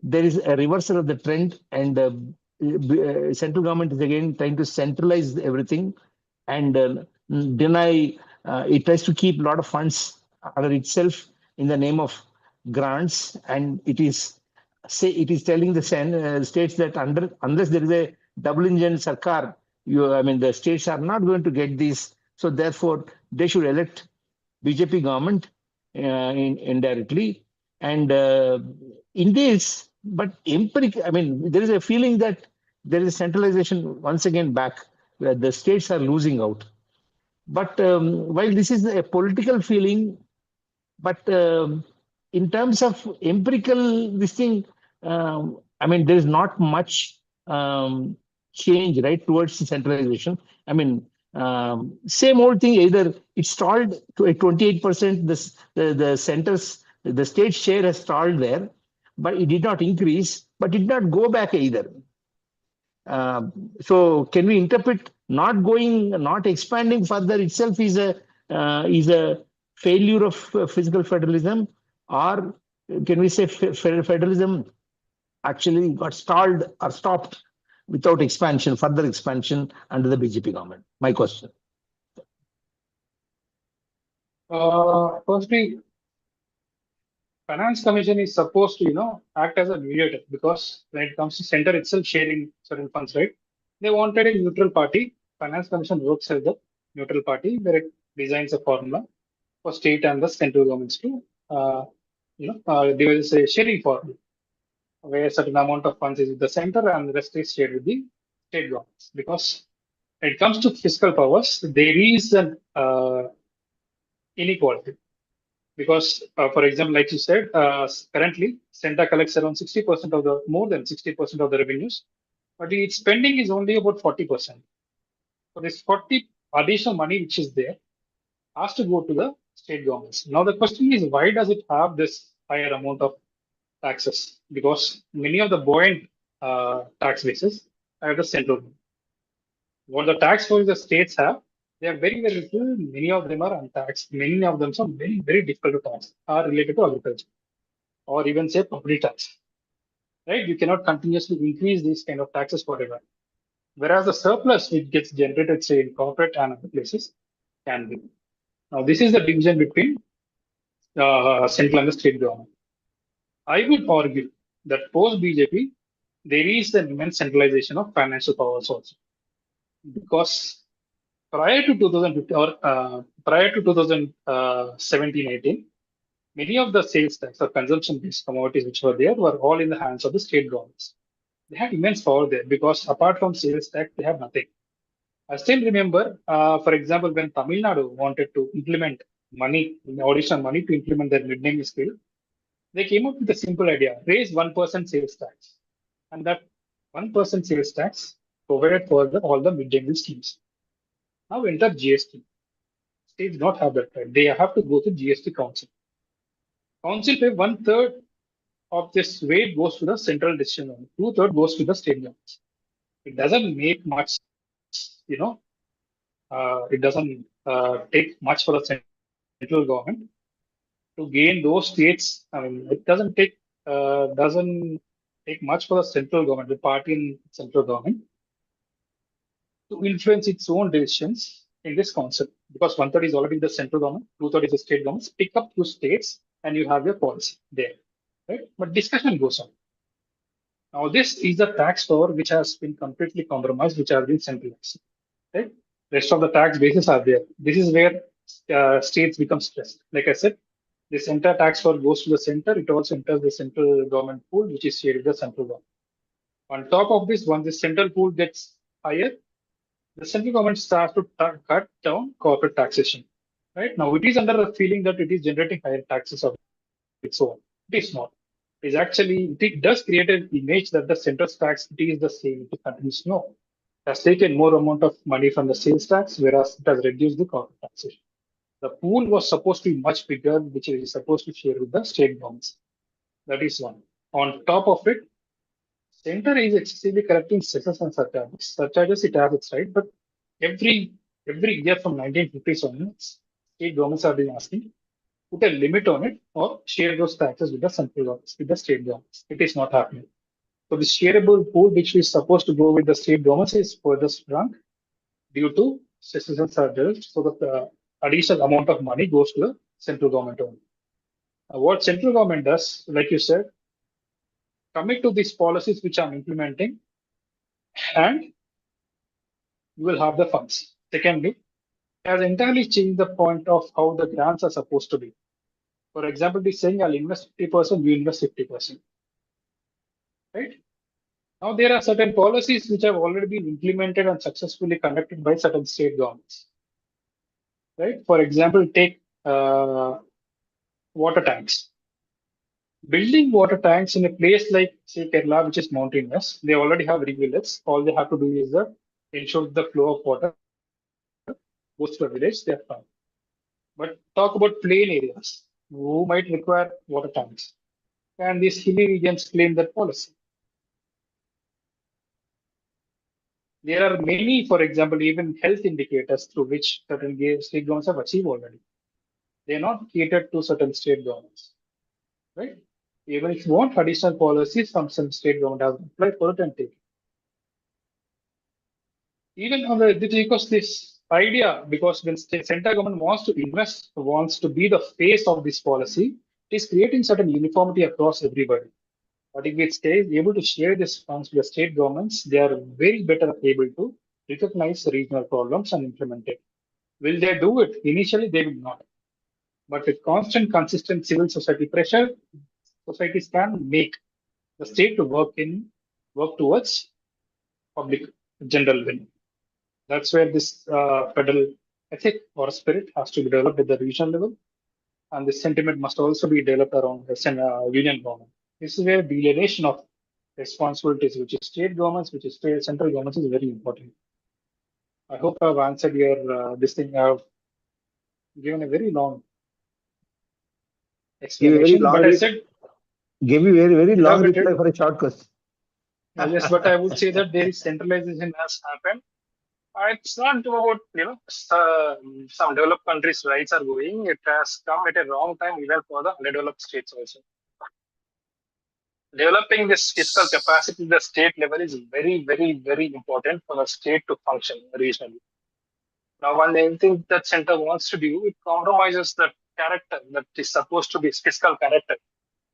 there is a reversal of the trend, and central government is again trying to centralize everything, and deny. It tries to keep a lot of funds under itself in the name of grants, and it is telling the states that unless there is a double engine sarkar, the states are not going to get these. So therefore, they should elect BJP government indirectly. And in this, but there is a feeling that there is centralization once again back, where the states are losing out. But while this is a political feeling, but in terms of empirical, this thing, there is not much change, right, towards centralization. Same old thing. Either it stalled to a 28%. The centers, the state share has stalled there, but it did not increase, but it did not go back either. So can we interpret not expanding further itself is a failure of fiscal federalism, or can we say federalism actually got stalled or stopped without further expansion under the BJP government? My question. Firstly, Finance Commission is supposed to, act as a mediator because when it comes to center itself sharing certain funds, right? They wanted a neutral party. Finance Commission works as the neutral party where it designs a formula for state and the central governments to, devise a sharing formula where a certain amount of funds is with the center and the rest is shared with the state governments. Because when it comes to fiscal powers, there is an inequality. Because, for example, like you said, currently center collects around 60% of the more than 60% of the revenues, but its spending is only about 40%. So this 40 additional money which is there has to go to the state governments. Now the question is, why does it have this higher amount of taxes? Because many of the buoyant tax bases are the central government. What the tax for the states have, they are very, very little. Many of them are untaxed. Many of them are very, very difficult to tax, are related to agriculture or even say property tax. Right? You cannot continuously increase these kind of taxes forever. Whereas the surplus which gets generated, say, in corporate and other places, can be. Now, this is the division between central and the state government. I would argue that post BJP, there is an immense centralization of financial powers also. Because prior to 2015 or prior to 2017-18, many of the sales tax or consumption-based commodities which were there were all in the hands of the state governments. They had immense power there because apart from sales tax, they have nothing. I still remember, for example, when Tamil Nadu wanted to implement money, additional money to implement their mid-day meal skill, they came up with a simple idea: raise 1% sales tax, and that 1% sales tax provided for all the mid-day meal schemes. Now enter GST. States do not have that right; they have to go to GST Council. Council pay one third of this weight goes to the central decision, two-thirds goes to the state governments. It doesn't make much, it doesn't take much for the central government to gain those states. I mean, it doesn't take much for the central government, the party in central government, to influence its own decisions in this concept. Because one third is already the central government, two-thirds is the state government. Pick up two states and you have your policy there, right? But discussion goes on. Now, this is the tax power which has been completely compromised, which has been centralized. Right? Rest of the tax bases are there. This is where states become stressed. Like I said, this entire tax power goes to the center. It also enters the central government pool, which is shared with the central government. On top of this, once the central pool gets higher, the central government starts to cut down corporate taxation. Right now, it is under the feeling that it is generating higher taxes of its own. It is not. It is actually, it does create an image that the central tax it is the same. It continues. No, it has taken more amount of money from the sales tax, whereas it has reduced the corporate taxation. The pool was supposed to be much bigger, which is supposed to share with the state governments. That is one. On top of it, center is excessively collecting cesses and surcharges. Surcharges it has its right, but every year from 1950s onwards, state governments have been asking put a limit on it or share those taxes with the central governments, with the state governments. It is not happening. So the shareable pool, which is supposed to go with the state governments, is further shrunk due to cesses and surcharges. So that the additional amount of money goes to the central government only. What central government does, like you said, commit to these policies which I'm implementing, and you will have the funds. Secondly, it has entirely changed the point of how the grants are supposed to be. For example, it is saying I'll invest 50%, you invest 50%. Right? Now, there are certain policies which have already been implemented and successfully conducted by certain state governments. Right? For example, take water tanks. Building water tanks in a place like, say, Kerala, which is mountainous, they already have rivulets. All they have to do is ensure the flow of water goes to a village, they are fine. But talk about plain areas who might require water tanks. And these hilly regions claim that policy. There are many, for example, even health indicators through which certain state governments have achieved already. They are not catered to certain state governments, right? Even if you want additional policies, some state government has applied for it and take it. Even on the because this idea, because when central government wants to invest, wants to be the face of this policy, it is creating certain uniformity across everybody. But if it stays able to share this funds with the state governments, they are very better able to recognize the regional problems and implement it. Will they do it? Initially, they will not. But with constant, consistent civil society pressure, societies can make the state to work towards public general win. That's where this federal ethic or spirit has to be developed at the regional level, and this sentiment must also be developed around the union government. This is where delineation of responsibilities, which is state governments, which is state central governments, is very important. I hope I've answered your this thing. I've given a very long Give a very explanation, long but I said Gave you very long reply elaborated. for a short question. Yes, but I would say that there is centralization has happened. It's not about some developed countries' rights are going. It has come at a wrong time even for the underdeveloped states also. Developing this fiscal capacity at the state level is very, very, very important for the state to function regionally. Now, one thing that center wants to do, it compromises the character that is supposed to be fiscal character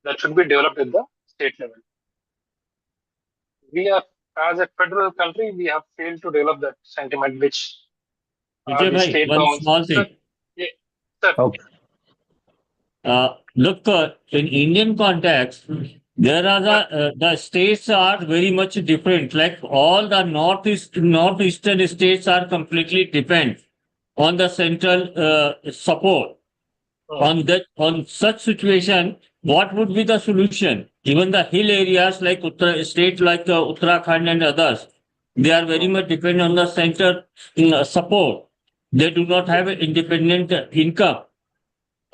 that should be developed at the state level. We are, as a federal country, we have failed to develop that sentiment, which Vijay the bhai, state one governments. small thing. Yeah, sir. Okay. Look, in Indian context, there are the states are very much different. Like all the northeastern states are completely depend on the central support. On such situation, what would be the solution? Even the hill areas like state like Uttarakhand and others, they are very much dependent on the center support. They do not have an independent income.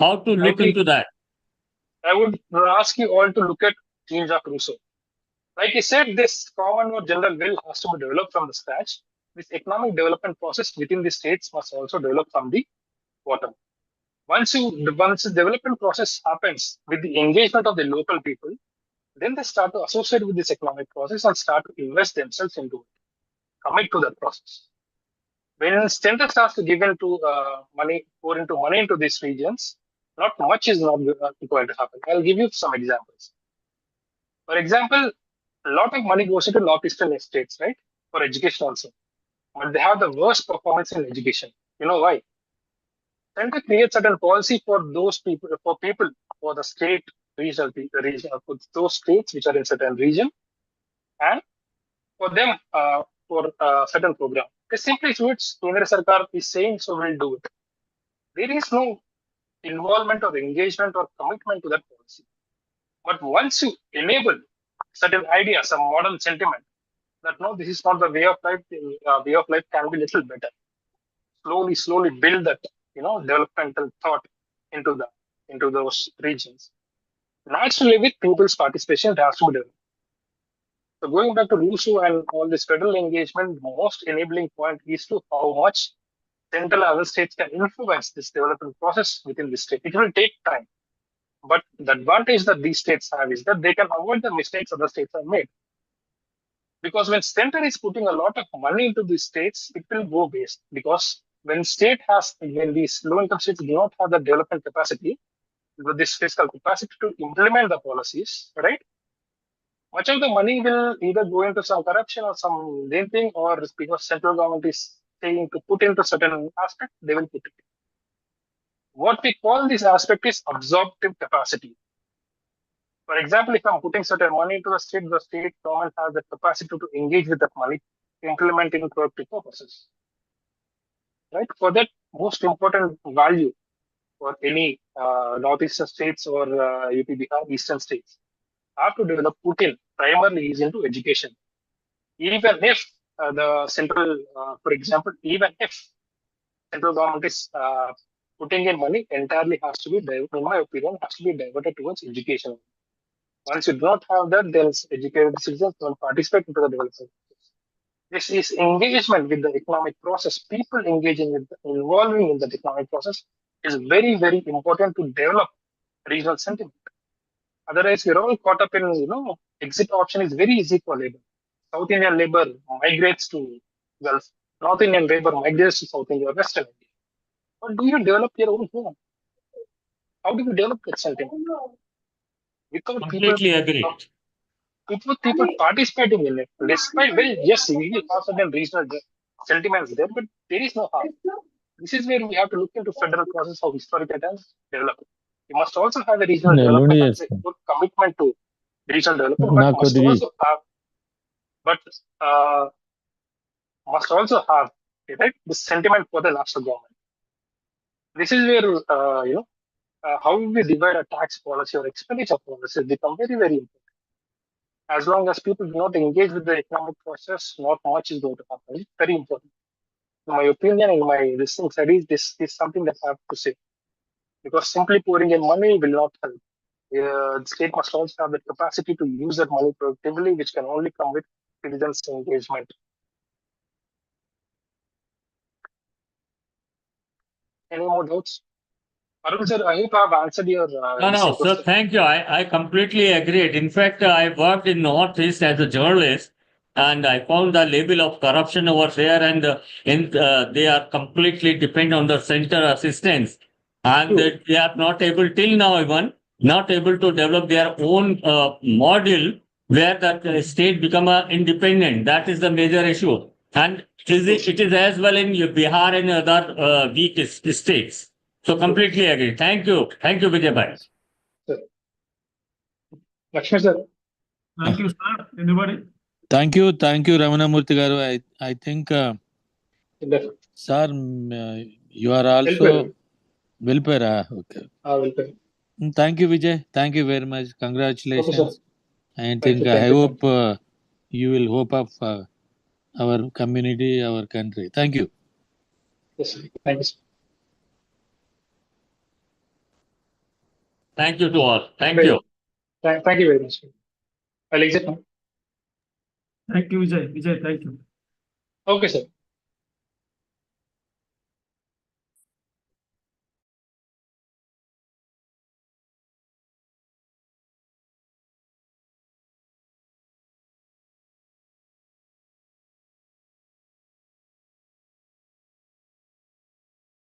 How to look into that? I would ask you all to look at Jean-Jacques Rousseau. Like he said, this common or general will has to be developed from the scratch. This economic development process within the states must also develop from the bottom. Once the development process happens with the engagement of the local people, then they start to associate with this economic process and start to invest themselves into it, commit to that process. When center starts to give into pour into money into these regions, not much is not going to happen. I'll give you some examples. For example, a lot of money goes into northeastern states, right, for education also, but they have the worst performance in education. You know why? Center creates certain policy for those people, for the state regional for those states which are in certain region, and for them for certain program. They simply do it. Kendra Sarkar is saying so, we'll do it. There is no involvement or engagement or commitment to that policy. But once you enable certain ideas, some modern sentiment that no, this is not the way of life. The way of life can be a little better. Slowly build that developmental thought into those regions. Naturally, with people's participation, it has to be developed. So going back to Rousseau and all this federal engagement, the most enabling point is to how much central other states can influence this development process within the state. It will take time. But the advantage that these states have is that they can avoid the mistakes other states have made. Because when center is putting a lot of money into these states, it will go waste. Because when these low-income states do not have the development capacity, with this fiscal capacity to implement the policies, right? Much of the money will either go into some corruption or some thing, or because central government is saying to put into certain aspect, they will put it. What we call this aspect is absorptive capacity. For example, if I'm putting certain money into the state government has the capacity to engage with that money, implementing productive purposes. Right? For that most important value for any northeastern states or UP Bihar eastern states have to develop Putin primarily is into education. Even if the central, for example, even if central government is putting in money, entirely has to be, in my opinion, has to be diverted towards education. Once you do not have that, then educated citizens don't participate into the development. This is engagement with the economic process. People involving in the economic process is very, very important to develop regional sentiment. Otherwise, we're all caught up in, exit option is very easy for labor. South Indian labor migrates to Gulf. North Indian labor migrates to South India or Western India. But do you develop your own home? How do you develop that sentiment? Without Completely agreed. people participating in it. Despite, well, yes, we will have certain regional sentiments there, but there is no harm. This is where we have to look into federal process of historical development. We must also have a regional నెల్లుండి development and a చేసుకో good commitment to regional development, but నాకు must కొద్దిగా also have, but must also have, right, the sentiment for the national government. This is where how we divide a tax policy or expenditure policy become very, very important. As long as people do not engage with the economic process, not much is going to happen. It's very important. In my opinion, in my listening studies, this is something that I have to say. Because simply pouring in money will not help. The state must also have the capacity to use that money productively, which can only come with citizens' engagement. Any more doubts? Arun sir, I hope I have answered your No, question. sir, thank you. I completely agreed. In fact, I worked in Northeast as a journalist, and I found the level of corruption over there, and they are completely dependent on the center assistance, and they are not able till now even not able to develop their own model where that state become independent. That is the major issue, and it is as well in Bihar and other weak states. So completely agree. Thank you, Vijay Bhai. Lakshmi sir. Thank you, sir. Anybody? Thank you Ramanamurthy garu. I think sir you are also వెళ్ళిపోయారా? Okay, thank you Vijay, thank you very much, congratulations. I think I hope you will hope of our community, our country. Thank you. Thank you to all. Thank you. Thank you very much. I'll exit now. Thank you, Vijay. Vijay, thank you. Okay, sir.